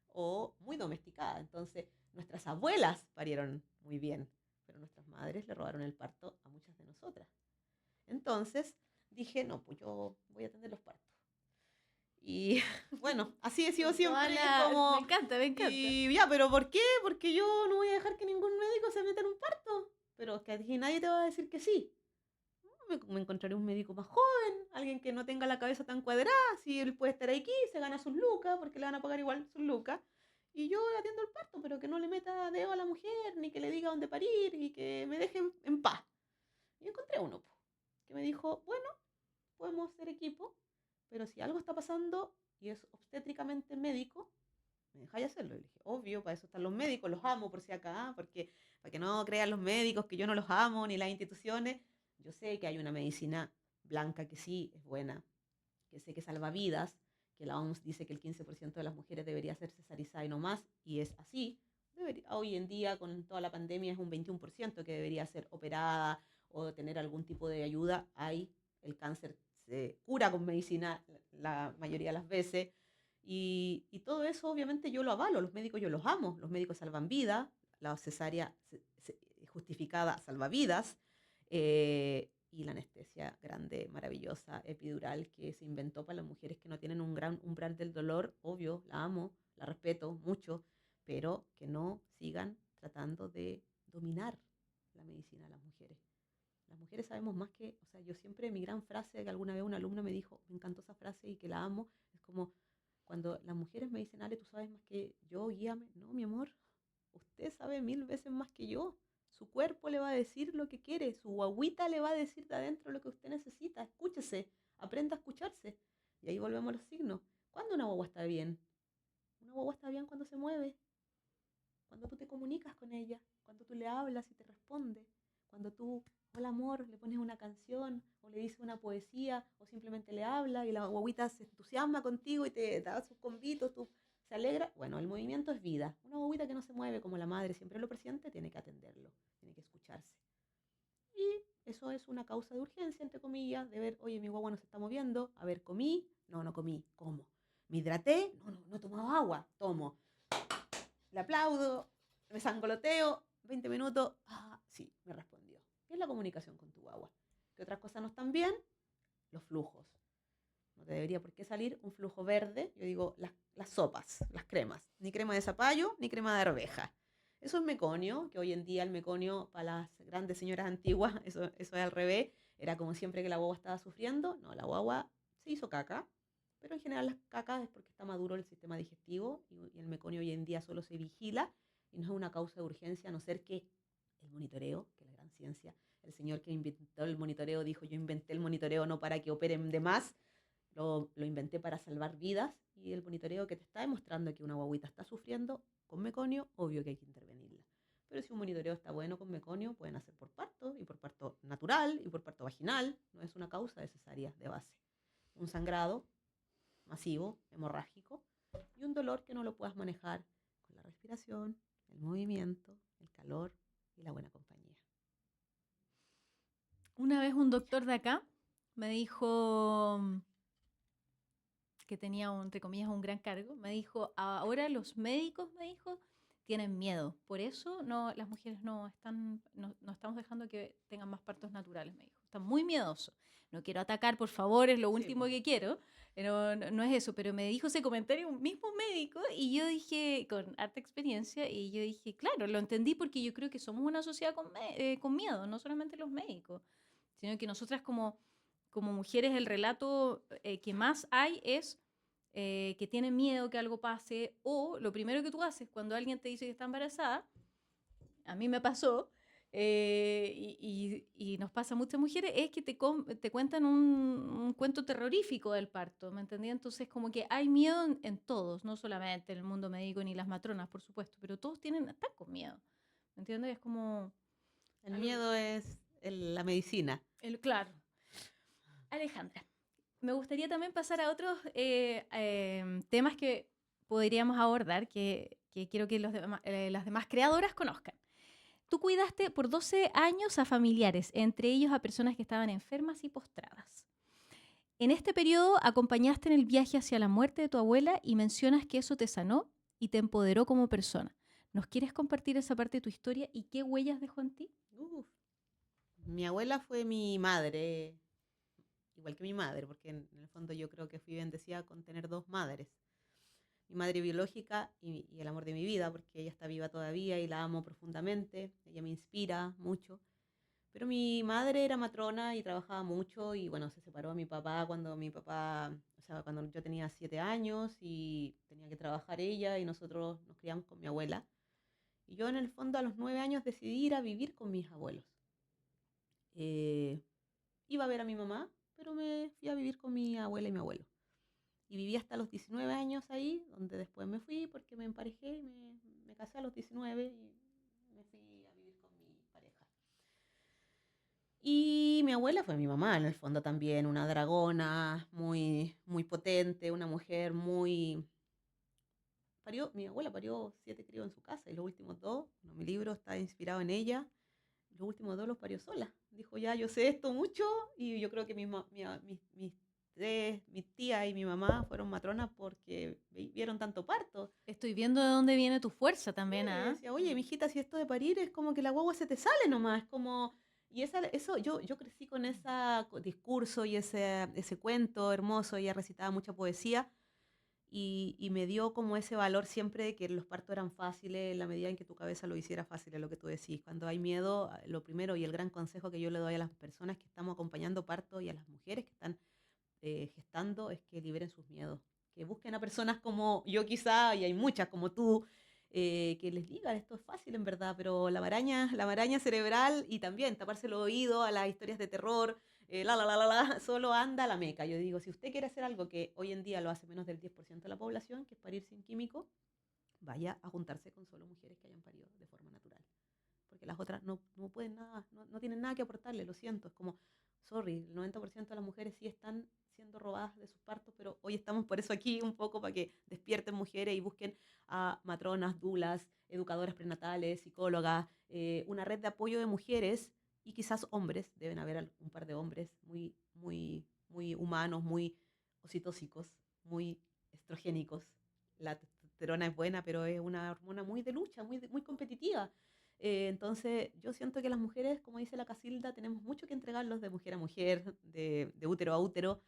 o muy domesticadas. Entonces, nuestras abuelas parieron muy bien, pero nuestras madres le robaron el parto a muchas de nosotras. Entonces, dije, no, pues yo voy a atender los partos. Y bueno, así he sido Con toda siempre la... Me como... encanta, me encanta. Y ya, pero ¿por qué? Porque yo no voy a dejar que ningún médico se meta en un parto. Pero es que aquí nadie te va a decir que sí. Me encontraré un médico más joven, alguien que no tenga la cabeza tan cuadrada, si él puede estar aquí, se gana sus lucas, porque le van a pagar igual sus lucas. Y yo atiendo el parto, pero que no le meta dedo a la mujer, ni que le diga dónde parir, y que me deje en paz. Y encontré uno, po, que me dijo, bueno, podemos ser equipo, pero si algo está pasando y es obstétricamente médico, ¿me dejáis hacerlo? Y le dije, obvio, para eso están los médicos, los amo por si acá, porque para que no crean los médicos que yo no los amo, ni las instituciones. Yo sé que hay una medicina blanca que sí es buena, que sé que salva vidas, que la OMS dice que el 15% de las mujeres debería ser cesarizada y no más, y es así. Hoy en día, con toda la pandemia, es un 21% que debería ser operada o tener algún tipo de ayuda. El cáncer se cura con medicina la mayoría de las veces. Y todo eso, obviamente, yo lo avalo. Los médicos yo los amo. Los médicos salvan vidas. La cesárea justificada salva vidas. Y la anestesia grande, maravillosa, epidural, que se inventó para las mujeres que no tienen un gran umbral del dolor. Obvio, la amo, la respeto mucho, pero que no sigan tratando de dominar la medicina de las mujeres. Las mujeres sabemos más que, o sea, yo siempre, mi gran frase que alguna vez una alumna me dijo, me encantó esa frase y que la amo, es como, cuando las mujeres me dicen, Ale, tú sabes más que yo, guíame. No, mi amor, usted sabe 1000 veces más que yo. Su cuerpo le va a decir lo que quiere, su guagüita le va a decir de adentro lo que usted necesita. Escúchese, aprenda a escucharse. Y ahí volvemos a los signos. ¿Cuándo una guagua está bien? Una guagua está bien cuando se mueve, cuando tú te comunicas con ella, cuando tú le hablas y te responde, cuando tú, hola amor, le pones una canción o le dices una poesía o simplemente le habla y la guaguita se entusiasma contigo y te da sus convitos, se alegra. Bueno, el movimiento es vida. Una guaguita que no se mueve como la madre siempre lo presiente, tiene que atenderlo, tiene que escucharse. Y eso es una causa de urgencia, entre comillas, de ver, oye, mi guagua no se está moviendo, a ver, ¿comí? No, no comí, ¿cómo? ¿Me hidraté? No, no, no he tomado agua, tomo. Le aplaudo, me sangoloteo, 20 minutos, sí, me respondió. ¿Qué es la comunicación con tu guagua? ¿Qué otras cosas no están bien? Los flujos. No te debería por qué salir un flujo verde, yo digo las sopas, las cremas, ni crema de zapallo, ni crema de arveja. Eso es meconio, que hoy en día el meconio para las grandes señoras antiguas, eso es al revés, era como siempre que la guagua estaba sufriendo, no, la guagua se hizo caca, pero en general las cacas es porque está maduro el sistema digestivo y el meconio hoy en día solo se vigila y no es una causa de urgencia, a no ser que el monitoreo, que es la gran ciencia, el señor que inventó el monitoreo dijo, yo inventé el monitoreo no para que operen de más, lo inventé para salvar vidas y el monitoreo que te está demostrando que una guaguita está sufriendo con meconio, obvio que hay que intervenirla. Pero si un monitoreo está bueno con meconio, pueden hacer por parto y por parto natural y por parto vaginal, no es una causa de cesárea de base. Un sangrado masivo, hemorrágico y un dolor que no lo puedas manejar con la respiración, el movimiento, el calor y la buena compañía. Una vez un doctor de acá me dijo que tenía, entre comillas, un gran cargo, me dijo, ahora los médicos, me dijo, tienen miedo. Por eso las mujeres no estamos dejando que tengan más partos naturales, me dijo. Están muy miedosos. No quiero atacar, por favor, es lo último que quiero. Pero no es eso, pero me dijo ese comentario un mismo médico y yo dije, con harta experiencia, y yo dije, claro, lo entendí porque yo creo que somos una sociedad con miedo, no solamente los médicos, sino que nosotras como mujeres el relato que más hay es que tienen miedo que algo pase o lo primero que tú haces cuando alguien te dice que está embarazada, a mí me pasó y nos pasa a muchas mujeres, es que te cuentan un cuento terrorífico del parto, ¿me entendí? Entonces como que hay miedo en todos, no solamente en el mundo médico ni las matronas, por supuesto, pero todos están con miedo, ¿me entiendes? Es como... El miedo es la medicina. Claro. Alejandra, me gustaría también pasar a otros temas que podríamos abordar, que quiero que las demás creadoras conozcan. Tú cuidaste por 12 años a familiares, entre ellos a personas que estaban enfermas y postradas. En este periodo acompañaste en el viaje hacia la muerte de tu abuela y mencionas que eso te sanó y te empoderó como persona. ¿Nos quieres compartir esa parte de tu historia y qué huellas dejó en ti? Mi abuela fue mi madre. igual que mi madre, porque en el fondo yo creo que fui bendecida con tener dos madres. Mi madre biológica y el amor de mi vida, porque ella está viva todavía y la amo profundamente, ella me inspira mucho. Pero mi madre era matrona y trabajaba mucho y bueno, se separó a mi papá cuando mi papá, o sea, cuando yo tenía 7 años y tenía que trabajar ella y nosotros nos criamos con mi abuela. Y yo en el fondo a los 9 años decidí ir a vivir con mis abuelos. Eh, Iba a ver a mi mamá, pero me fui a vivir con mi abuela y mi abuelo. Y viví hasta los 19 años ahí, donde después me fui porque me emparejé, me casé a los 19 y me fui a vivir con mi pareja. Y mi abuela fue mi mamá, en el fondo también, una dragona muy, muy potente, una mujer muy... mi abuela parió 7 críos en su casa y los últimos dos, bueno, mi libro está inspirado en ella, los últimos dos los parió sola. Dijo, ya, yo sé esto mucho y yo creo que mis tías y mi mamá fueron matronas porque vieron tanto parto. Estoy viendo de dónde viene tu fuerza Sí, también, me ¿ah? decía, oye, mijita, si esto de parir es como que la guagua se te sale nomás, es como... Y eso, yo crecí con ese discurso y ese cuento hermoso, ella recitaba mucha poesía y me dio como ese valor siempre de que los partos eran fáciles en la medida en que tu cabeza lo hiciera fácil, es lo que tú decís. Cuando hay miedo, lo primero y el gran consejo que yo le doy a las personas que estamos acompañando parto y a las mujeres que están gestando es que liberen sus miedos, que busquen a personas como yo quizá, y hay muchas como tú, que les digan, esto es fácil en verdad, pero la maraña cerebral y también taparse el oído a las historias de terror, solo anda a la meca. Yo digo, si usted quiere hacer algo que hoy en día lo hace menos del 10% de la población, que es parir sin químico, vaya a juntarse con solo mujeres que hayan parido de forma natural. Porque las otras no pueden nada, no tienen nada que aportarle, lo siento. Es como, sorry, el 90% de las mujeres sí están siendo robadas de sus partos, pero hoy estamos por eso aquí un poco para que despierten mujeres y busquen a matronas, dulas, educadoras prenatales, psicólogas, una red de apoyo de mujeres y quizás hombres, deben haber un par de hombres muy, muy, muy humanos, muy oxitóxicos, muy estrogénicos. La testosterona es buena, pero es una hormona muy de lucha, muy competitiva. Entonces, yo siento que las mujeres, como dice la Casilda, tenemos mucho que entregarlos de mujer a mujer, de útero a útero.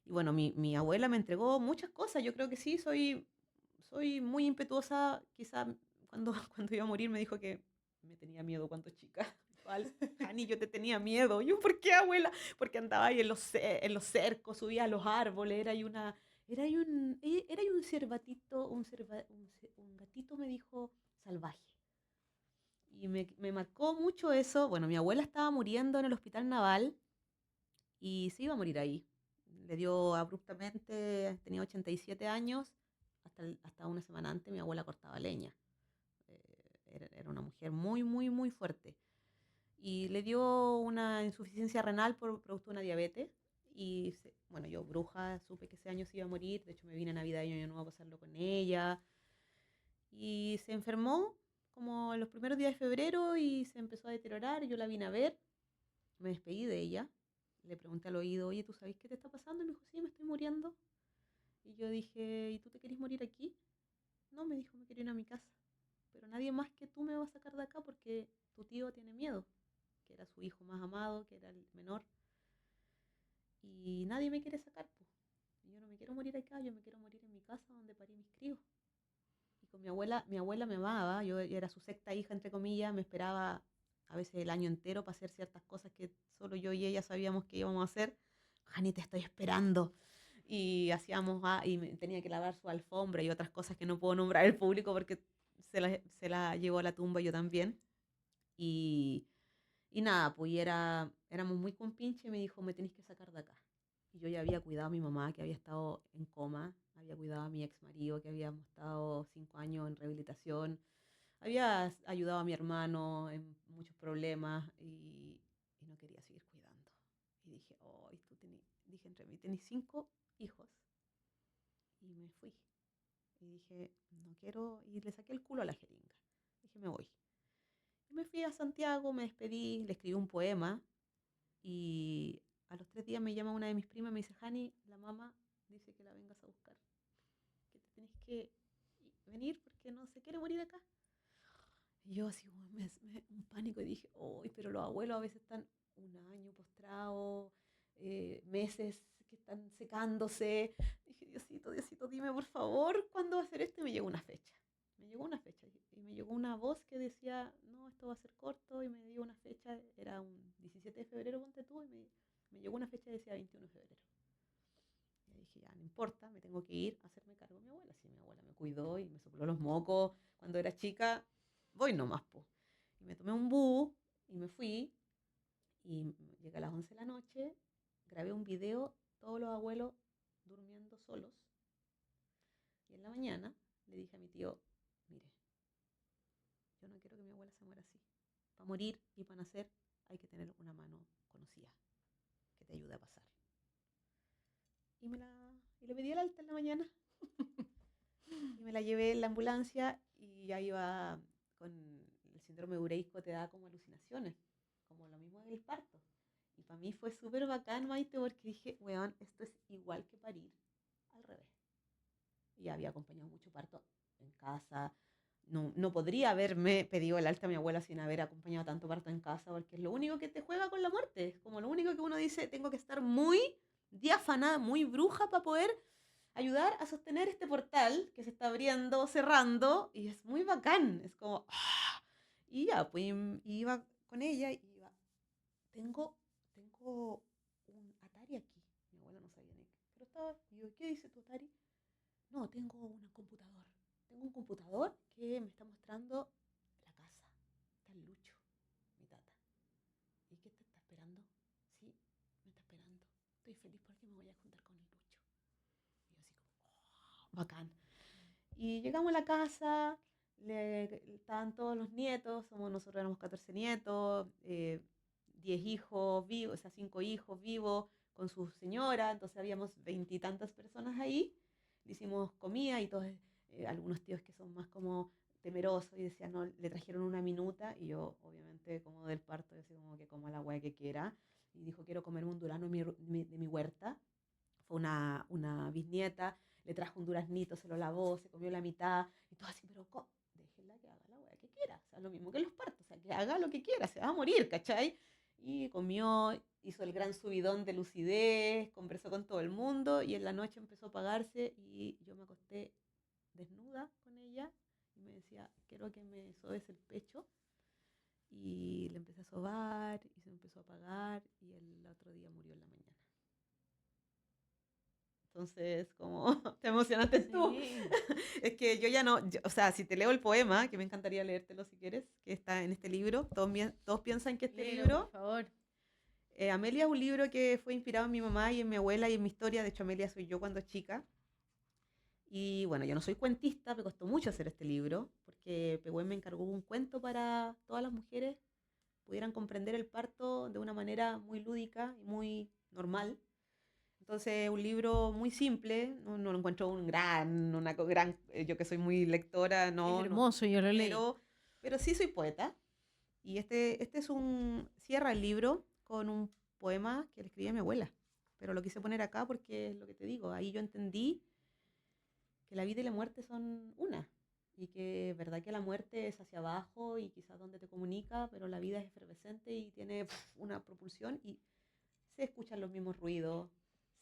Y bueno, mi abuela me entregó muchas cosas. Yo creo que sí, soy muy impetuosa. Quizá cuando iba a morir me dijo que me tenía miedo cuando chica. ¿Cuál? Hani, yo te tenía miedo. Yo, ¿por qué, abuela? Porque andaba ahí en los cercos, subía a los árboles, era ahí un cervatito, un gatito me dijo salvaje. Y me marcó mucho eso. Bueno, mi abuela estaba muriendo en el hospital naval y se iba a morir ahí. Le dio abruptamente, tenía 87 años, hasta una semana antes mi abuela cortaba leña. Era una mujer muy, muy, muy fuerte. Y le dio una insuficiencia renal por producto de una diabetes. Y bueno, yo bruja, supe que ese año se iba a morir. De hecho, me vine a Navidad y Año Nuevo a pasarlo con ella. Y se enfermó como en los primeros días de febrero y se empezó a deteriorar. Yo la vine a ver, me despedí de ella, le pregunté al oído, oye, ¿tú sabes qué te está pasando? Y me dijo, sí, me estoy muriendo. Y yo dije, ¿y tú te querés morir aquí? No, me dijo, me quiero ir a mi casa. Pero nadie más que tú me va a sacar de acá porque tu tío tiene miedo, que era su hijo más amado, que era el menor. Y nadie me quiere sacar, pues. Y yo no me quiero morir acá, yo me quiero morir en mi casa donde parí mis críos. Y con mi abuela me amaba, yo era su sexta hija, entre comillas, me esperaba a veces el año entero para hacer ciertas cosas que solo yo y ella sabíamos que íbamos a hacer. Jani, te estoy esperando. Y hacíamos, y tenía que lavar su alfombra y otras cosas que no puedo nombrar al público porque se la llevó a la tumba yo también. Y, y nada, pues éramos muy compinches y me dijo, me tenéis que sacar de acá. Y yo ya había cuidado a mi mamá, que había estado en coma, había cuidado a mi ex marido, que habíamos estado 5 años en rehabilitación, había ayudado a mi hermano en muchos problemas y no quería seguir cuidando. Y dije, oh, dije entre mí, tenés 5 hijos. Y me fui. Y dije, no quiero, y le saqué el culo a la jeringa. Dije, me voy. Y me fui a Santiago, me despedí, le escribí un poema y a los 3 días me llama una de mis primas y me dice, Hani, la mamá dice que la vengas a buscar, que te tenés que venir porque no se quiere morir acá. Y yo así, un pánico y dije, uy, pero los abuelos a veces están un año postrados, meses que están secándose. Dije, Diosito, Diosito, dime por favor cuándo va a ser esto. Y me llegó una fecha. Me llegó una fecha y me llegó una voz que decía, no, esto va a ser corto. Y me dio una fecha, era un 17 de febrero, ponte tú, y me llegó una fecha que decía 21 de febrero. Y dije, ya, no importa, me tengo que ir a hacerme cargo de mi abuela. Si mi abuela me cuidó y me sopló los mocos cuando era chica, voy nomás, po. Y me tomé un bus y me fui. Y llegué a las 11 de la noche, grabé un video, todos los abuelos durmiendo solos. Y en la mañana le dije a mi tío, mire, yo no quiero que mi abuela se muera así. Para morir y para nacer hay que tener una mano conocida que te ayude a pasar. Y le pedí el alta en la mañana. Y me la llevé en la ambulancia y ya iba con el síndrome de Ureico, te da como alucinaciones, como lo mismo del parto. Y para mí fue súper bacán, Maite, porque dije, weón, esto es igual que parir al revés. Y había acompañado mucho parto en casa. No, no podría haberme pedido el alta a mi abuela sin haber acompañado tanto parto en casa, porque es lo único que te juega con la muerte. Es como lo único que uno dice, tengo que estar muy diáfana, muy bruja para poder ayudar a sostener este portal que se está abriendo, cerrando, y es muy bacán. Es como, ¡ah! Y ya, pues iba con ella y iba, tengo un Atari aquí. Mi abuela no sabía ni qué. Pero estaba, y yo, ¿qué dice tu Atari? No, tengo un computador. Tengo un computador que me está mostrando la casa. Está el Lucho, mi tata. ¿Y qué te está esperando? Sí, me está esperando. Estoy feliz porque me voy a juntar con el Lucho. Y yo así como, oh, bacán. Y llegamos a la casa, estaban todos los nietos, nosotros éramos 14 nietos, 10 hijos vivos, o sea, 5 hijos vivos con su señora, entonces habíamos 20 y tantas personas ahí. Le hicimos comida y todos, algunos tíos que son más como temerosos y decían, no, le trajeron una minuta y yo, obviamente, como del parto, decía como que coma la hueá que quiera. Y dijo, quiero comerme un durazno de mi huerta. Fue una bisnieta, le trajo un duraznito, se lo lavó, se comió la mitad, y todo así, pero déjenla que haga la hueá que quiera, o sea, lo mismo que los partos, o sea, que haga lo que quiera, se va a morir, ¿cachai? Y comió, hizo el gran subidón de lucidez, conversó con todo el mundo, y en la noche empezó a apagarse, y yo me acosté desnuda con ella, y me decía, quiero que me sobes el pecho, y le empecé a sobar, y se empezó a apagar, y el otro día murió en la mañana. Entonces, como te emocionaste tú. Sí. Es que yo ya no, o sea, si te leo el poema, que me encantaría leértelo si quieres, que está en este libro, todos piensan que este Léelo, por libro, favor. Amelia es un libro que fue inspirado en mi mamá y en mi abuela y en mi historia, de hecho Amelia soy yo cuando chica. Y bueno, yo no soy cuentista, me costó mucho hacer este libro, porque Pehuen me encargó un cuento para todas las mujeres pudieran comprender el parto de una manera muy lúdica y muy normal. Entonces, un libro muy simple, no lo encuentro una gran, yo que soy muy lectora, Es no, no, hermoso, yo lo leí. pero, pero sí soy poeta. Y este es cierra el libro con un poema que le escribí a mi abuela. Pero lo quise poner acá porque es lo que te digo, ahí yo entendí que la vida y la muerte son una. Y que es verdad que la muerte es hacia abajo y quizás donde te comunica, pero la vida es efervescente y tiene una propulsión y se escuchan los mismos ruidos,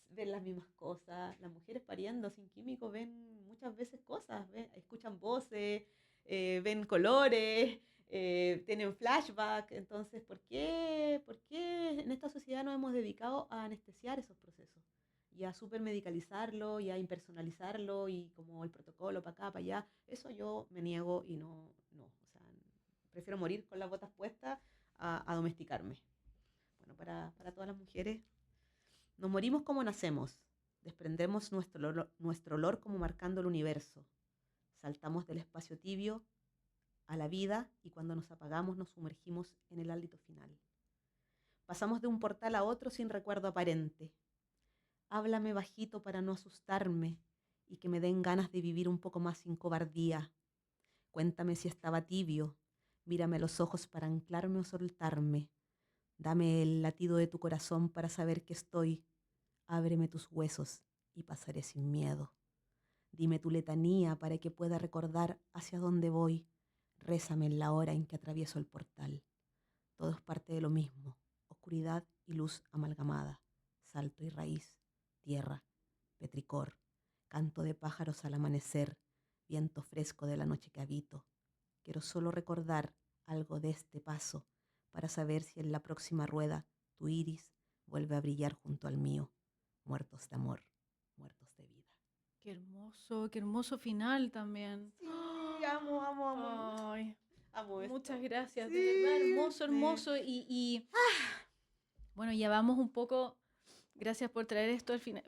ven las mismas cosas. Las mujeres pariendo sin químicos ven muchas veces cosas, escuchan voces, ven colores, tienen flashback. Entonces, ¿por qué en esta sociedad nos hemos dedicado a anestesiar esos procesos? Y a supermedicalizarlo y a impersonalizarlo y como el protocolo para acá, para allá. Eso yo me niego y no. O sea, prefiero morir con las botas puestas a domesticarme. Bueno, para todas las mujeres, nos morimos como nacemos, desprendemos nuestro olor como marcando el universo, saltamos del espacio tibio a la vida y cuando nos apagamos nos sumergimos en el hálito final. Pasamos de un portal a otro sin recuerdo aparente. Háblame bajito para no asustarme y que me den ganas de vivir un poco más sin cobardía. Cuéntame si estaba tibio, mírame a los ojos para anclarme o soltarme. Dame el latido de tu corazón para saber que estoy. Ábreme tus huesos y pasaré sin miedo. Dime tu letanía para que pueda recordar hacia dónde voy. Rézame en la hora en que atravieso el portal. Todo es parte de lo mismo, oscuridad y luz amalgamada. salto y raíz, tierra, petricor, canto de pájaros al amanecer, viento fresco de la noche que habito. Quiero solo recordar algo de este paso para saber si en la próxima rueda tu iris vuelve a brillar junto al mío. Muertos de amor, muertos de vida. Qué hermoso final también. Sí, amo, amo, amo. Ay, Amo esto. muchas gracias, de Sí, verdad, hermoso, me- hermoso. Bueno, ya vamos un poco, gracias por traer esto al final,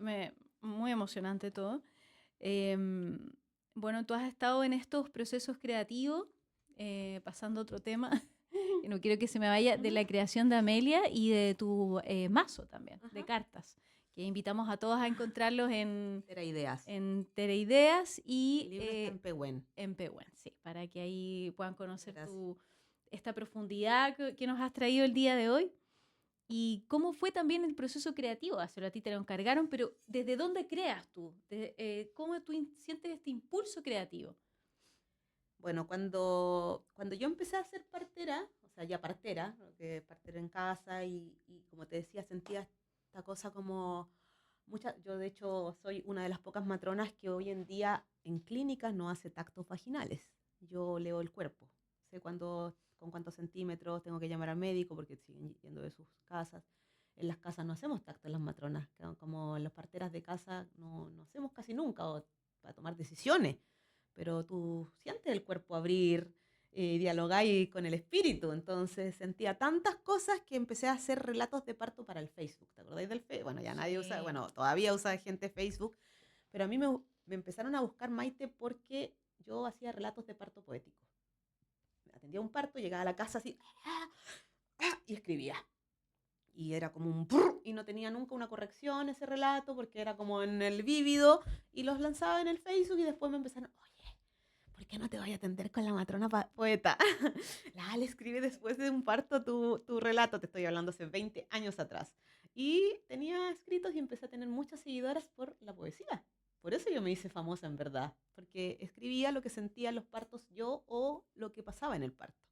muy emocionante todo. Em, bueno, tú has estado en estos procesos creativos, pasando a otro tema, y no quiero que se me vaya, de la creación de Amelia y de tu mazo también, de Ajá. cartas, que invitamos a todos a encontrarlos Era ideas. en Tereideas El y libro está en Pehuen. en Pehuen, sí, para que ahí puedan conocer Gracias. esta profundidad que nos has traído el día de hoy. ¿Y cómo fue también el proceso creativo? Hacerlo a ti te lo encargaron, pero ¿desde dónde creas tú? ¿Cómo tú sientes este impulso creativo? Bueno, cuando yo empecé a ser partera, o sea, ya partera, porque partera en casa y como te decía, sentía esta cosa como yo de hecho soy una de las pocas matronas que hoy en día en clínicas no hace tactos vaginales. Yo leo el cuerpo, sé con cuántos centímetros tengo que llamar al médico porque siguen yendo de sus casas. En las casas no hacemos tacto las matronas, como las parteras de casa no hacemos casi nunca o para tomar decisiones, pero tú sientes el cuerpo abrir, dialogáis con el espíritu. Entonces sentía tantas cosas que empecé a hacer relatos de parto para el Facebook. ¿Te acordáis del Facebook? Bueno, ya nadie usa, Sí. bueno, todavía usa gente Facebook, pero a mí me empezaron a buscar, Maite, porque yo hacía relatos de parto poético. Atendía un parto, llegaba a la casa así y escribía. Y era como un brr, y no tenía nunca una corrección ese relato porque era como en el vívido y los lanzaba en el Facebook y después me empezaron, oye, ¿por qué no te voy a atender con la matrona poeta? La Ale escribe después de un parto tu relato, te estoy hablando hace 20 años atrás. Y tenía escritos y empecé a tener muchas seguidoras por la poesía. Por eso yo me hice famosa en verdad, porque escribía lo que sentía en los partos yo o lo que pasaba en el parto.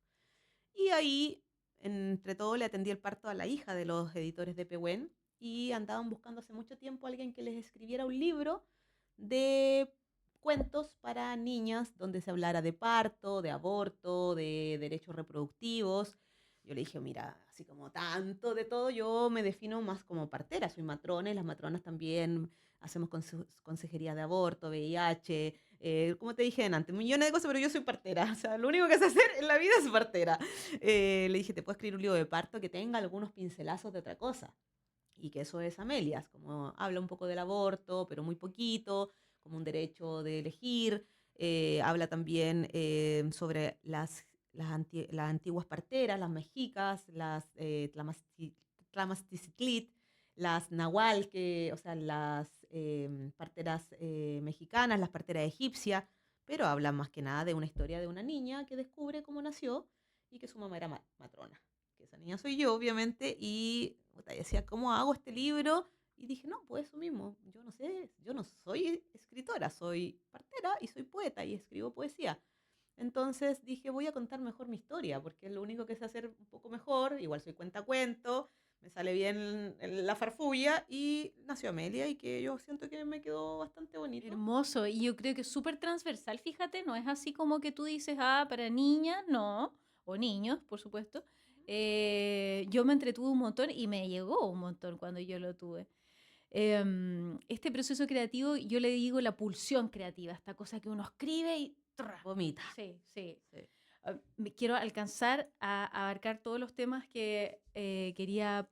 Y ahí, entre todo, le atendí el parto a la hija de los editores de Pehuen y andaban buscando hace mucho tiempo a alguien que les escribiera un libro de cuentos para niñas donde se hablara de parto, de aborto, de derechos reproductivos. Yo le dije, mira, así como tanto de todo, yo me defino más como partera, soy matrona y las matronas también hacemos consejería de aborto, VIH, como te dije antes, millones de cosas, pero yo soy partera. O sea, lo único que sé hacer en la vida es partera. Le dije, te puedo escribir un libro de parto que tenga algunos pincelazos de otra cosa. Y que eso es Amelias, como habla un poco del aborto, pero muy poquito, como un derecho de elegir. Habla también sobre las antiguas parteras, las mexicas, las tlamasticitlit, las nahual, o sea, las parteras mexicanas, las parteras egipcias, pero habla más que nada de una historia de una niña que descubre cómo nació y que su mamá era matrona. Que esa niña soy yo, obviamente, y puta, decía, ¿cómo hago este libro? Y dije, no, pues eso mismo, yo no sé, yo no soy escritora, soy partera y soy poeta y escribo poesía. Entonces dije, voy a contar mejor mi historia, porque es lo único que sé hacer un poco mejor, igual soy cuentacuento, me sale bien la farfulla y nació Amelia y que yo siento que me quedó bastante bonito. Hermoso, y yo creo que es súper transversal, fíjate, no es así como que tú dices, ah, para niñas, no, o niños, por supuesto. Yo me entretuve un montón y me llegó un montón cuando yo lo tuve. Este proceso creativo, yo le digo la pulsión creativa, esta cosa que uno escribe y ¡tra! Vomita. Sí, sí. Sí. Quiero alcanzar a abarcar todos los temas que quería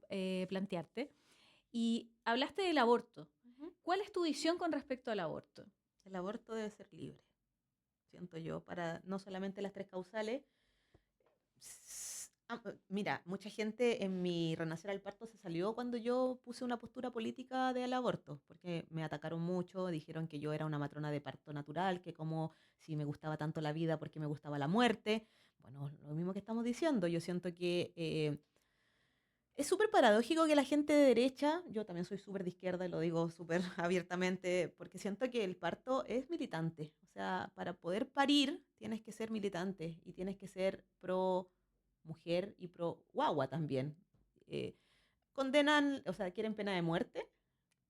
plantearte. Y hablaste del aborto. Ujú. ¿Cuál es tu visión con respecto al aborto? El aborto debe ser libre, siento yo, para no solamente las tres causales. Mira, mucha gente en mi renacer al parto se salió cuando yo puse una postura política del aborto, porque me atacaron mucho, dijeron que yo era una matrona de parto natural, que como si me gustaba tanto la vida porque me gustaba la muerte. Bueno, lo mismo que estamos diciendo, yo siento que es súper paradójico que la gente de derecha, yo también soy súper de izquierda y lo digo súper abiertamente, porque siento que el parto es militante. O sea, para poder parir tienes que ser militante y tienes que ser pro mujer y pro guagua también. Eh, condenan, o sea, quieren pena de muerte,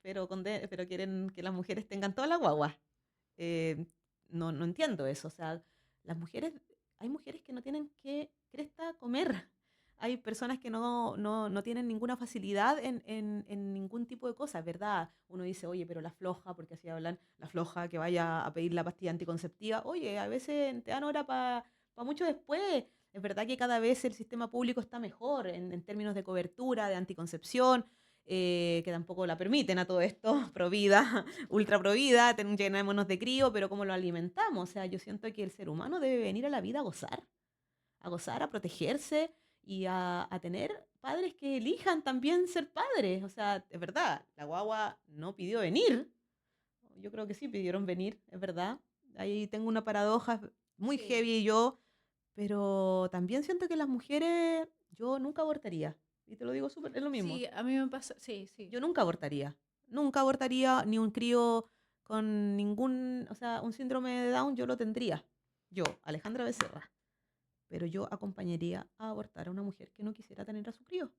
pero quieren que las mujeres tengan toda la guagua. Eh, no entiendo eso. O sea, las mujeres, hay mujeres que no tienen que cresta comer. Hay personas que no tienen ninguna facilidad en ningún tipo de cosas, ¿verdad? Uno dice, oye, pero la floja, porque así hablan, la floja que vaya a pedir la pastilla anticonceptiva. Oye, a veces te dan hora para mucho después. Es verdad que cada vez el sistema público está mejor en términos de cobertura, de anticoncepción, que tampoco la permiten a todo esto, provida, ultra provida, llenémonos de crío, pero ¿cómo lo alimentamos? O sea, yo siento que el ser humano debe venir a la vida a gozar, a protegerse y a tener padres que elijan también ser padres. O sea, es verdad, la guagua no pidió venir. Yo creo que sí pidieron venir, es verdad. Ahí tengo una paradoja muy Sí, heavy yo, pero también siento que las mujeres, yo nunca abortaría. Y te lo digo súper, es lo mismo. sí, a mí me pasa, sí, sí. Yo nunca abortaría. Nunca abortaría ni un crío con ningún, o sea, un síndrome de Down, yo lo tendría. Yo, Alejandra Becerra. Pero yo acompañaría a abortar a una mujer que no quisiera tener a su crío.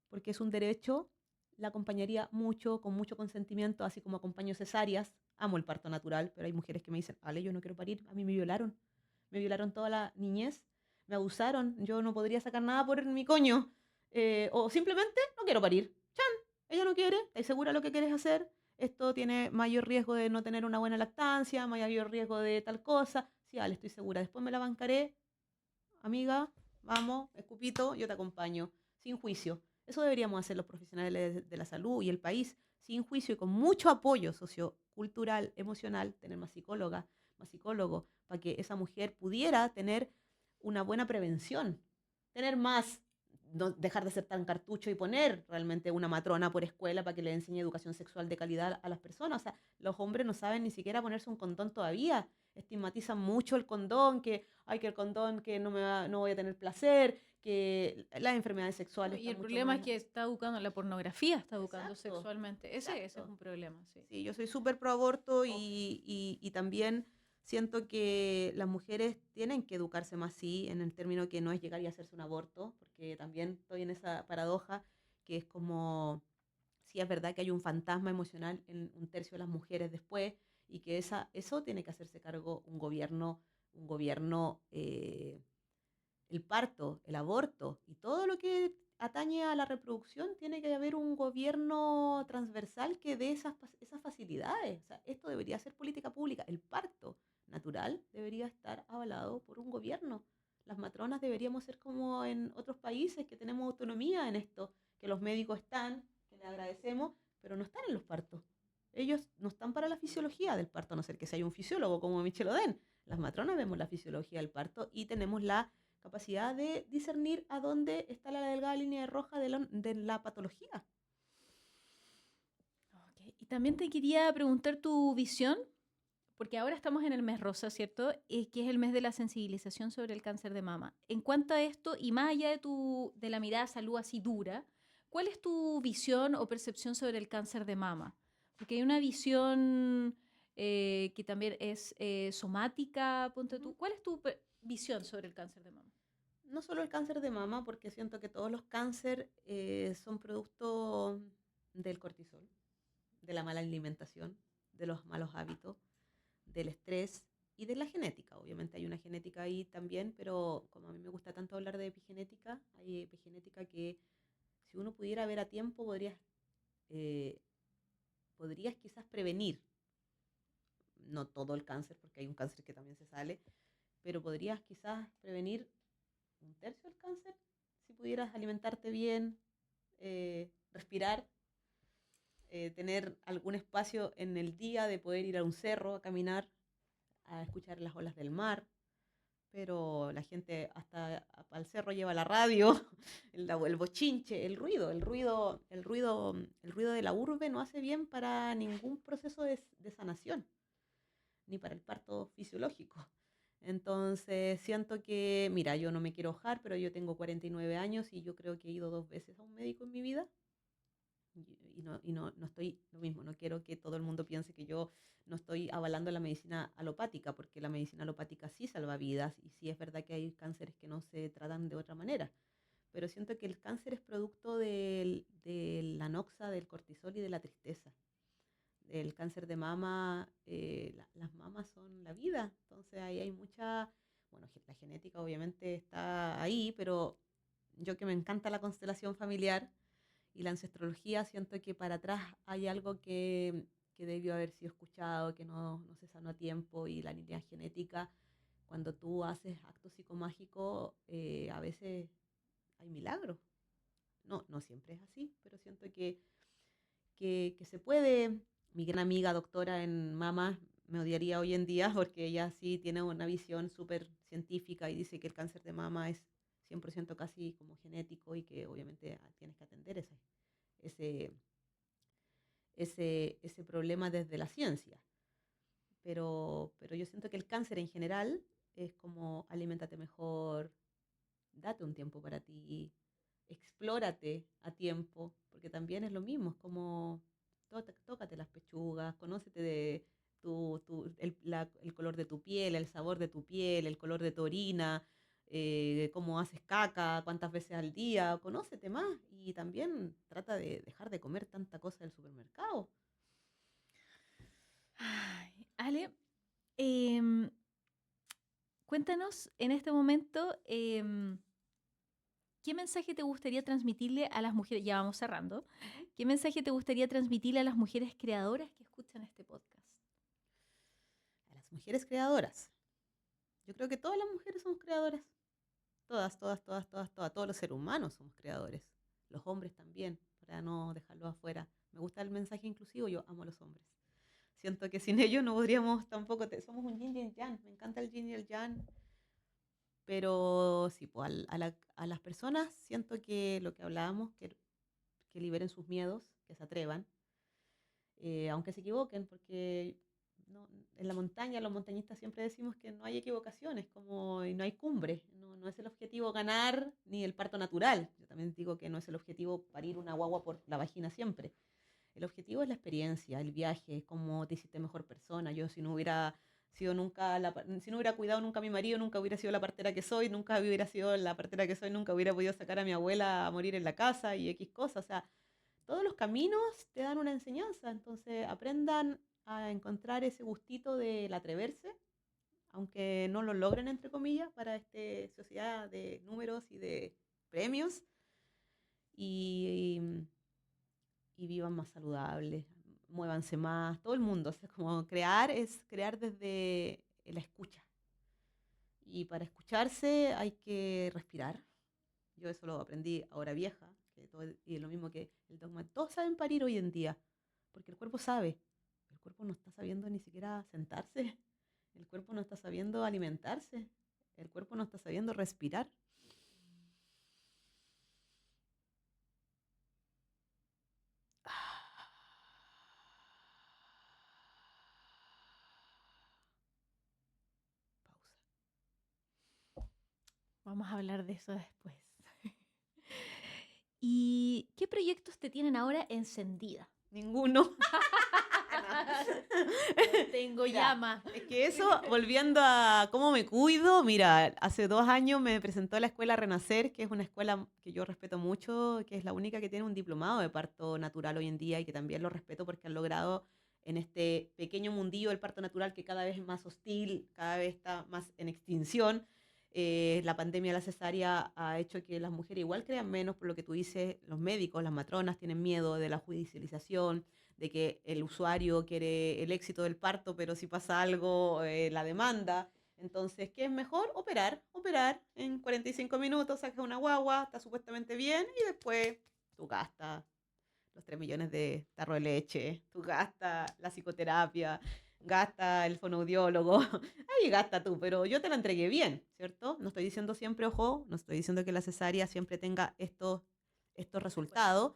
Porque es un derecho, la acompañaría mucho, con mucho consentimiento, así como acompaño cesáreas. Amo el parto natural, pero hay mujeres que me dicen, Ale, yo no quiero parir, a mí me violaron. Me violaron toda la niñez, me abusaron, yo no podría sacar nada por mi coño. O simplemente no quiero parir. Ella no quiere, ¿estás segura de lo que quieres hacer? Esto tiene mayor riesgo de no tener una buena lactancia, mayor riesgo de tal cosa. Sí, Ale, estoy segura. Después me la bancaré. Amiga, vamos, escupito, yo te acompaño. Sin juicio. Eso deberíamos hacer los profesionales de la salud y el país. Sin juicio y con mucho apoyo sociocultural, emocional, tener más psicóloga, más psicólogo, para que esa mujer pudiera tener una buena prevención. Tener más, no dejar de ser tan cartucho y poner realmente una matrona por escuela para que le enseñe educación sexual de calidad a las personas. O sea, los hombres no saben ni siquiera ponerse un condón todavía. Estigmatizan mucho el condón, que hay que el condón, que no voy a tener placer, que las enfermedades No, sexuales y están el mucho problema es más... que está educando, la pornografía está educando Exacto, sexualmente. Ese es exacto. un problema, sí. Sí, yo soy súper pro aborto Uf. y también siento que las mujeres tienen que educarse más, sí, en el término que no es llegar y hacerse un aborto, porque también estoy en esa paradoja que es como, sí es verdad que hay un fantasma emocional en un tercio de las mujeres después y que eso tiene que hacerse cargo un gobierno el parto, el aborto y todo lo que atañe a la reproducción, tiene que haber un gobierno transversal que dé esas facilidades. O sea, esto debería ser política pública. El parto natural debería estar avalado por un gobierno. Las matronas deberíamos ser como en otros países que tenemos autonomía en esto, que los médicos están, que les agradecemos, pero no están en los partos. Ellos no están para la fisiología del parto, a no ser que sea un fisiólogo como Michel Oden. Las matronas vemos la fisiología del parto y tenemos la capacidad de discernir a dónde está la delgada línea roja de la patología. Ok. Y también te quería preguntar tu visión, porque ahora estamos en el mes rosa, ¿cierto? Que es el mes de la sensibilización sobre el cáncer de mama. En cuanto a esto, y más allá de la mirada a salud así dura, ¿cuál es tu visión o percepción sobre el cáncer de mama? Porque hay una visión que también es somática, ponte tú. Ujú. ¿Cuál es tu visión sobre el cáncer de mama? No solo el cáncer de mama, porque siento que todos los cánceres son producto del cortisol, de la mala alimentación, de los malos hábitos, del estrés y de la genética. Obviamente hay una genética ahí también, pero como a mí me gusta tanto hablar de epigenética, hay epigenética que si uno pudiera ver a tiempo eh, podrías quizás prevenir, no todo el cáncer, porque hay un cáncer que también se sale, pero podrías quizás prevenir un tercio del cáncer si pudieras alimentarte bien, respirar, tener algún espacio en el día de poder ir a un cerro, a caminar, a escuchar las olas del mar. Pero la gente hasta al cerro lleva la radio, el bochinche, el ruido de la urbe no hace bien para ningún proceso de sanación, ni para el parto fisiológico. Entonces siento que, mira, yo no me quiero ojar, pero yo tengo 49 años y yo creo que he ido 2 veces a un médico en mi vida. No estoy lo mismo, no quiero que todo el mundo piense que yo no estoy avalando la medicina alopática, porque la medicina alopática sí salva vidas y sí es verdad que hay cánceres que no se tratan de otra manera, pero siento que el cáncer es producto de la noxa, del cortisol y de la tristeza. El cáncer de mama, las mamas son la vida, entonces ahí hay mucha, bueno, la genética obviamente está ahí, pero yo que me encanta la constelación familiar y la ancestrología, siento que para atrás hay algo que debió haber sido escuchado, que no se sanó a tiempo, y la línea genética, cuando tú haces actos psicomágicos, a veces hay milagros. No siempre es así, pero siento que se puede. Mi gran amiga doctora en mama me odiaría hoy en día porque ella sí tiene una visión súper científica y dice que el cáncer de mama es 100% casi como genético y que obviamente tienes que atender ese, ese problema desde la ciencia. Pero yo siento que el cáncer en general es como aliméntate mejor, date un tiempo para ti, explórate a tiempo, porque también es lo mismo, es como tócate las pechugas, conócete de el color de tu piel, el sabor de tu piel, el color de tu orina, cómo haces caca, cuántas veces al día, conócete más y también trata de dejar de comer tanta cosa del supermercado. Ay, Ale, em, cuéntanos en este momento, ¿qué mensaje te gustaría transmitirle a las mujeres? Ya vamos cerrando. Ujú. ¿Qué mensaje te gustaría transmitirle a las mujeres creadoras que escuchan este podcast? A las mujeres creadoras. Yo creo que todas las mujeres somos creadoras. Todas, todas, todas, todas, todas. Todos los seres humanos somos creadores. Los hombres también, para no dejarlos afuera. Me gusta el mensaje inclusivo, yo amo a los hombres. Siento que sin ellos no podríamos tampoco, somos un yin y el yang. Me encanta el yin y el yang. Pero sí, pues, a las personas siento que lo que hablábamos, que liberen sus miedos, que se atrevan, aunque se equivoquen, porque no, en la montaña los montañistas siempre decimos que no hay equivocaciones, como y no hay cumbre, no es el objetivo ganar ni el parto natural. Yo también digo que no es el objetivo parir una guagua por la vagina siempre. El objetivo es la experiencia, el viaje, cómo te hiciste mejor persona. Yo si no hubiera sido nunca, si no hubiera cuidado nunca a mi marido, nunca hubiera sido la partera que soy, nunca hubiera sido la partera que soy, nunca hubiera podido sacar a mi abuela a morir en la casa y X cosas. O sea, todos los caminos te dan una enseñanza, entonces aprendan a encontrar ese gustito del atreverse, aunque no lo logren, entre comillas, para esta sociedad de números y de premios, y, y vivan más saludables, muévanse más, todo el mundo. O sea, como crear es crear desde la escucha. Y para escucharse hay que respirar. Yo eso lo aprendí ahora vieja, y es lo mismo que el dogma. Todos saben parir hoy en día, porque el cuerpo sabe. El cuerpo no está sabiendo ni siquiera sentarse. El cuerpo no está sabiendo alimentarse. El cuerpo no está sabiendo respirar. Pausa. Vamos a hablar de eso después. ¿Y qué proyectos te tienen ahora encendida? Ninguno. Tengo Mira, llama. es que eso, volviendo a cómo me cuido, mira, hace 2 años me presentó a la escuela Renacer, que es una escuela que yo respeto mucho, que es la única que tiene un diplomado de parto natural hoy en día y que también lo respeto porque han logrado en este pequeño mundillo del parto natural que cada vez es más hostil, cada vez está más en extinción. La pandemia de la cesárea ha hecho que las mujeres igual crean menos, por lo que tú dices, los médicos, las matronas tienen miedo de la judicialización, de que el usuario quiere el éxito del parto, pero si pasa algo, la demanda. Entonces, ¿qué es mejor? Operar en 45 minutos, sacas una guagua, está supuestamente bien y después tú gastas los 3 millones de tarro de leche, tú gastas la psicoterapia, gasta el fonoaudiólogo, ahí gasta tú, pero yo te la entregué bien, ¿cierto? No estoy diciendo siempre, ojo, no estoy diciendo que la cesárea siempre tenga estos resultados,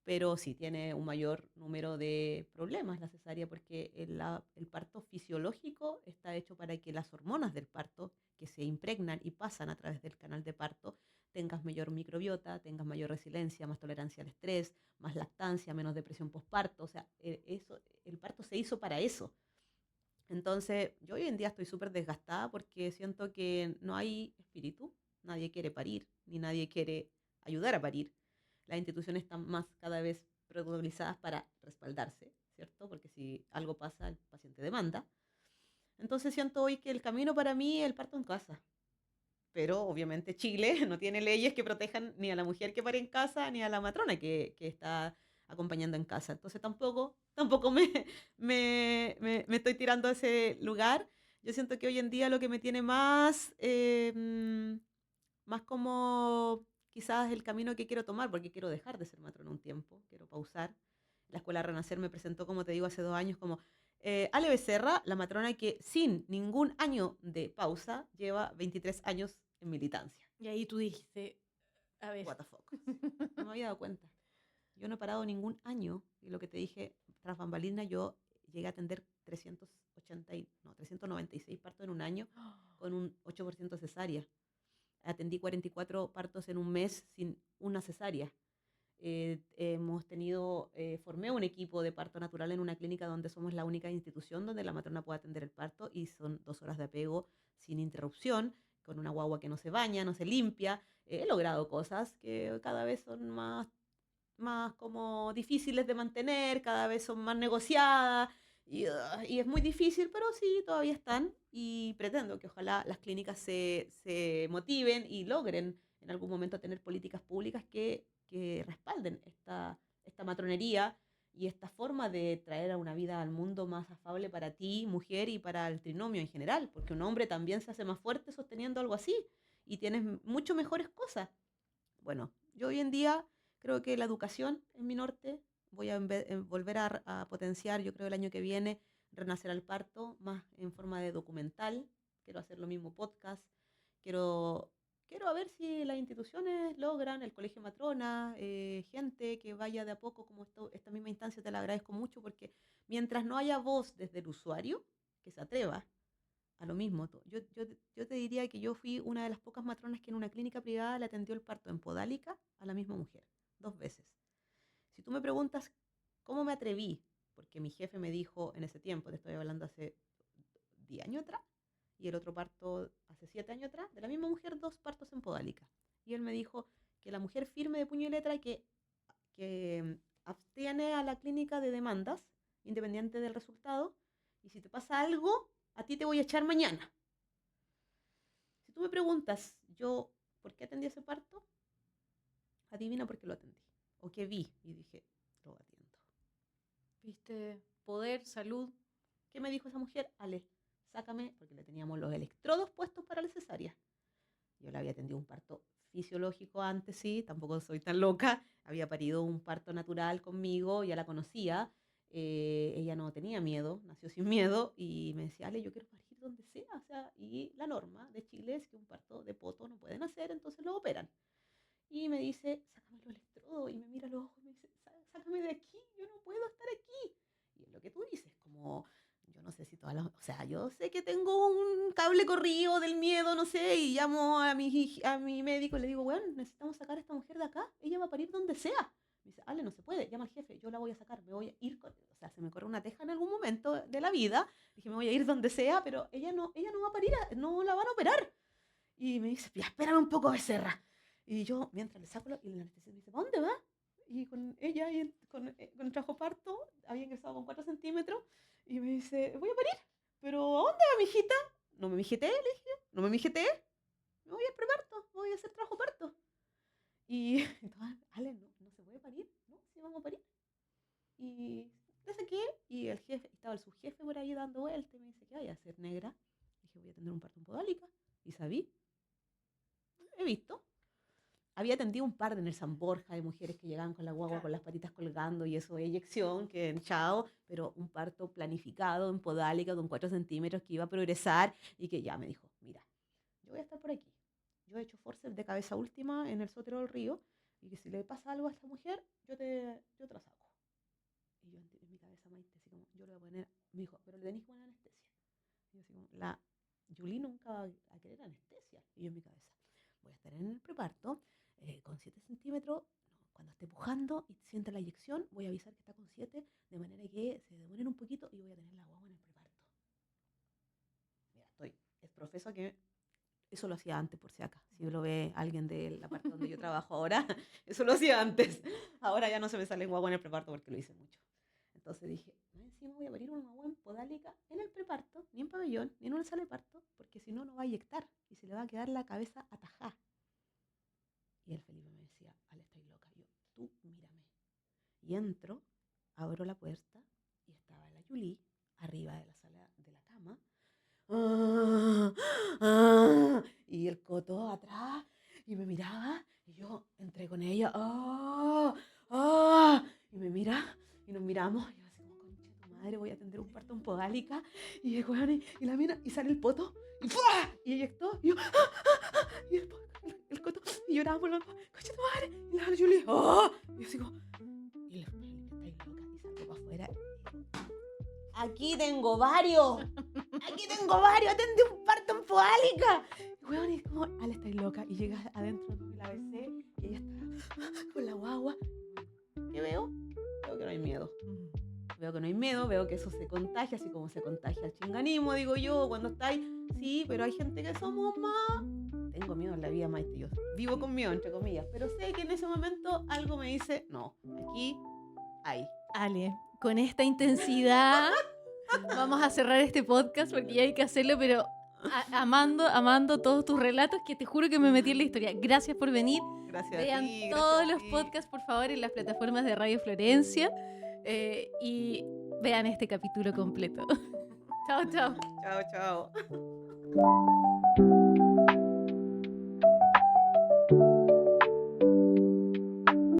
pero sí tiene un mayor número de problemas la cesárea porque el parto fisiológico está hecho para que las hormonas del parto que se impregnan y pasan a través del canal de parto tengas mayor microbiota, tengas mayor resiliencia, más tolerancia al estrés, más lactancia, menos depresión postparto. O sea, el parto se hizo para eso. Entonces, yo hoy en día estoy súper desgastada porque siento que no hay espíritu, nadie quiere parir, ni nadie quiere ayudar a parir. Las instituciones están más cada vez protocolizadas para respaldarse, ¿cierto? Porque si algo pasa, el paciente demanda. Entonces siento hoy que el camino para mí es el parto en casa. Pero obviamente Chile no tiene leyes que protejan ni a la mujer que pare en casa, ni a la matrona que está acompañando en casa. Entonces tampoco me estoy tirando a ese lugar. Yo siento que hoy en día lo que me tiene más como quizás el camino que quiero tomar, porque quiero dejar de ser matrona un tiempo, quiero pausar. La Escuela Renacer me presentó, como te digo, hace 2 años como Ale Becerra, la matrona que sin ningún año de pausa lleva 23 años en militancia. Y ahí tú dijiste, a ver. What the fuck. No me había dado cuenta. Yo no he parado ningún año y lo que te dije, tras bambalina, yo llegué a atender 396 partos en un año con un 8% cesárea. Atendí 44 partos en un mes sin una cesárea. Formé un equipo de parto natural en una clínica donde somos la única institución donde la matrona puede atender el parto y son 2 horas de apego sin interrupción, con una guagua que no se baña, no se limpia. He logrado cosas que cada vez son más como difíciles de mantener, cada vez son más negociadas y es muy difícil, pero sí, todavía están y pretendo que ojalá las clínicas se motiven y logren en algún momento tener políticas públicas que respalden esta matronería y esta forma de traer a una vida al mundo más afable para ti, mujer, y para el trinomio en general, porque un hombre también se hace más fuerte sosteniendo algo así y tienes mucho mejores cosas. Bueno, yo hoy en día creo que la educación es mi norte. Voy a volver a potenciar, yo creo el año que viene, Renacer al Parto, más en forma de documental. Quiero hacer lo mismo podcast. Quiero, quiero a ver si las instituciones logran, el Colegio Matrona, gente que vaya de a poco, como esta misma instancia, te la agradezco mucho, porque mientras no haya voz desde el usuario, que se atreva a lo mismo. Yo te diría que yo fui una de las pocas matronas que en una clínica privada le atendió el parto en Podálica a la misma mujer, 2 veces. Si tú me preguntas cómo me atreví, porque mi jefe me dijo en ese tiempo, te estoy hablando hace 10 años atrás, y el otro parto hace 7 años atrás, de la misma mujer, 2 partos en Podálica. Y él me dijo que la mujer firme de puño y letra y que abstiene a la clínica de demandas, independiente del resultado, y si te pasa algo, a ti te voy a echar mañana. Si tú me preguntas, yo, ¿por qué atendí ese parto? Adivina por qué lo atendí. O qué vi y dije, lo atiendo. ¿Viste? Poder, salud. ¿Qué me dijo esa mujer? Ale, sácame, porque le teníamos los electrodos puestos para la cesárea. Yo le había atendido un parto fisiológico antes, sí, tampoco soy tan loca. Había parido un parto natural conmigo, ya la conocía. Ella no tenía miedo, nació sin miedo y me decía, Ale, yo quiero parir donde sea. O sea, y la norma de Chile es que un parto de poto no pueden hacer, entonces lo operan. Y me dice, sácame los electrodos. Y me mira los ojos y me dice, sácame de aquí, yo no puedo estar aquí. Y es lo que tú dices, como, yo no sé si todas las, o sea, yo sé que tengo un cable corrido del miedo, no sé, y llamo a mi médico y le digo, bueno, necesitamos sacar a esta mujer de acá, ella va a parir donde sea. Me dice, Ale, no se puede, llama al jefe, yo la voy a sacar, me voy a ir, o sea, se me corre una teja en algún momento de la vida, dije, me voy a ir donde sea, pero ella no va a parir, no la van a operar. Y me dice, ya, espérame un poco, Becerra. Y yo, mientras le saco, y la anestesista me dice, ¿para dónde va? Y con ella, con el trabajo parto, había ingresado con 4 centímetros, y me dice, voy a parir, pero ¿a dónde va, mijita? No me mijité, le dije, no me mijité, me voy a preparto, voy a hacer trabajo parto. Y entonces, Ale, no se puede parir, no, sí vamos a parir. Y le saqué, y el jefe, estaba el subjefe por ahí dando vueltas, y me dice, ¿qué voy a hacer, negra? Dije, voy a tener un parto en Podálica, y sabí, he visto. Había atendido un par en el San Borja de mujeres que llegaban con la guagua con las patitas colgando y eso, eyección, que en chao, pero un parto planificado en Podálica con 4 centímetros que iba a progresar y que ya me dijo, mira, yo voy a estar por aquí. Yo he hecho forceps de cabeza última en el Sotero del Río y que si le pasa algo a esta mujer, yo te la saco. Y yo en mi cabeza, Maite, así como, yo le voy a poner, me dijo, pero le tenéis buena anestesia. Y yo así como, la Julie nunca va a querer anestesia. Y yo en mi cabeza, voy a estar en el preparto con 7 centímetros, no, cuando esté pujando y sienta la inyección, voy a avisar que está con 7, de manera que se demoren un poquito y voy a tener la guagua en el preparto. Mira, es profeso que Eso lo hacía antes, por si acaso. Si lo ve alguien de la parte donde yo trabajo ahora, eso lo hacía antes. Ahora ya no se me sale guagua en el preparto porque lo hice mucho. Entonces dije, no, encima voy a parir una guagua en podálica en el preparto, ni en pabellón, ni en una sala de parto, porque si no, no va a eyectar y se le va a quedar la cabeza atajada. Y el Felipe me decía, Ale, estáis loca. Yo, tú mírame. Y entro, abro la puerta y estaba la Yuli arriba de la sala de la cama. ¡Ah! ¡Ah! Y el Coto atrás y me miraba y yo entré con ella. ¡Ah! ¡Ah! Y me mira y nos miramos y yo así como, concha tu madre, voy a atender un parto en podálica. Y, y la mina y sale el poto y ¡fua! Y eyectó y yo ¡ah! ¡Ah! ¡Ah! Y el Coto y llorábamos los dos, concha tu madre. Y la Julie ¡ah! Y yo así como, y el Felipe está ahí loca y salgo para afuera. Aquí tengo varios, atendí un parto en podálica. Y weón, es como, Ale, estáis loca. Y llegas adentro de la besé y ella está con la guagua. ¿Qué veo? Veo que no hay miedo. Veo que no hay miedo, veo que eso se contagia, así como se contagia el chinganismo, digo yo, cuando estáis. Sí, pero hay gente que somos más. Tengo miedo en la vida, Maite. Yo vivo con miedo, entre comillas. Pero sé que en ese momento algo me dice, no, aquí hay. Ale, con esta intensidad vamos a cerrar este podcast porque ya hay que hacerlo, pero amando todos tus relatos, que te juro que me metí en la historia. Gracias por venir. Gracias Vean a ti. todos Gracias a los ti. podcasts, por favor, en las plataformas de Radio Florencia, y vean este capítulo completo. Chao, chao. Chao, chao.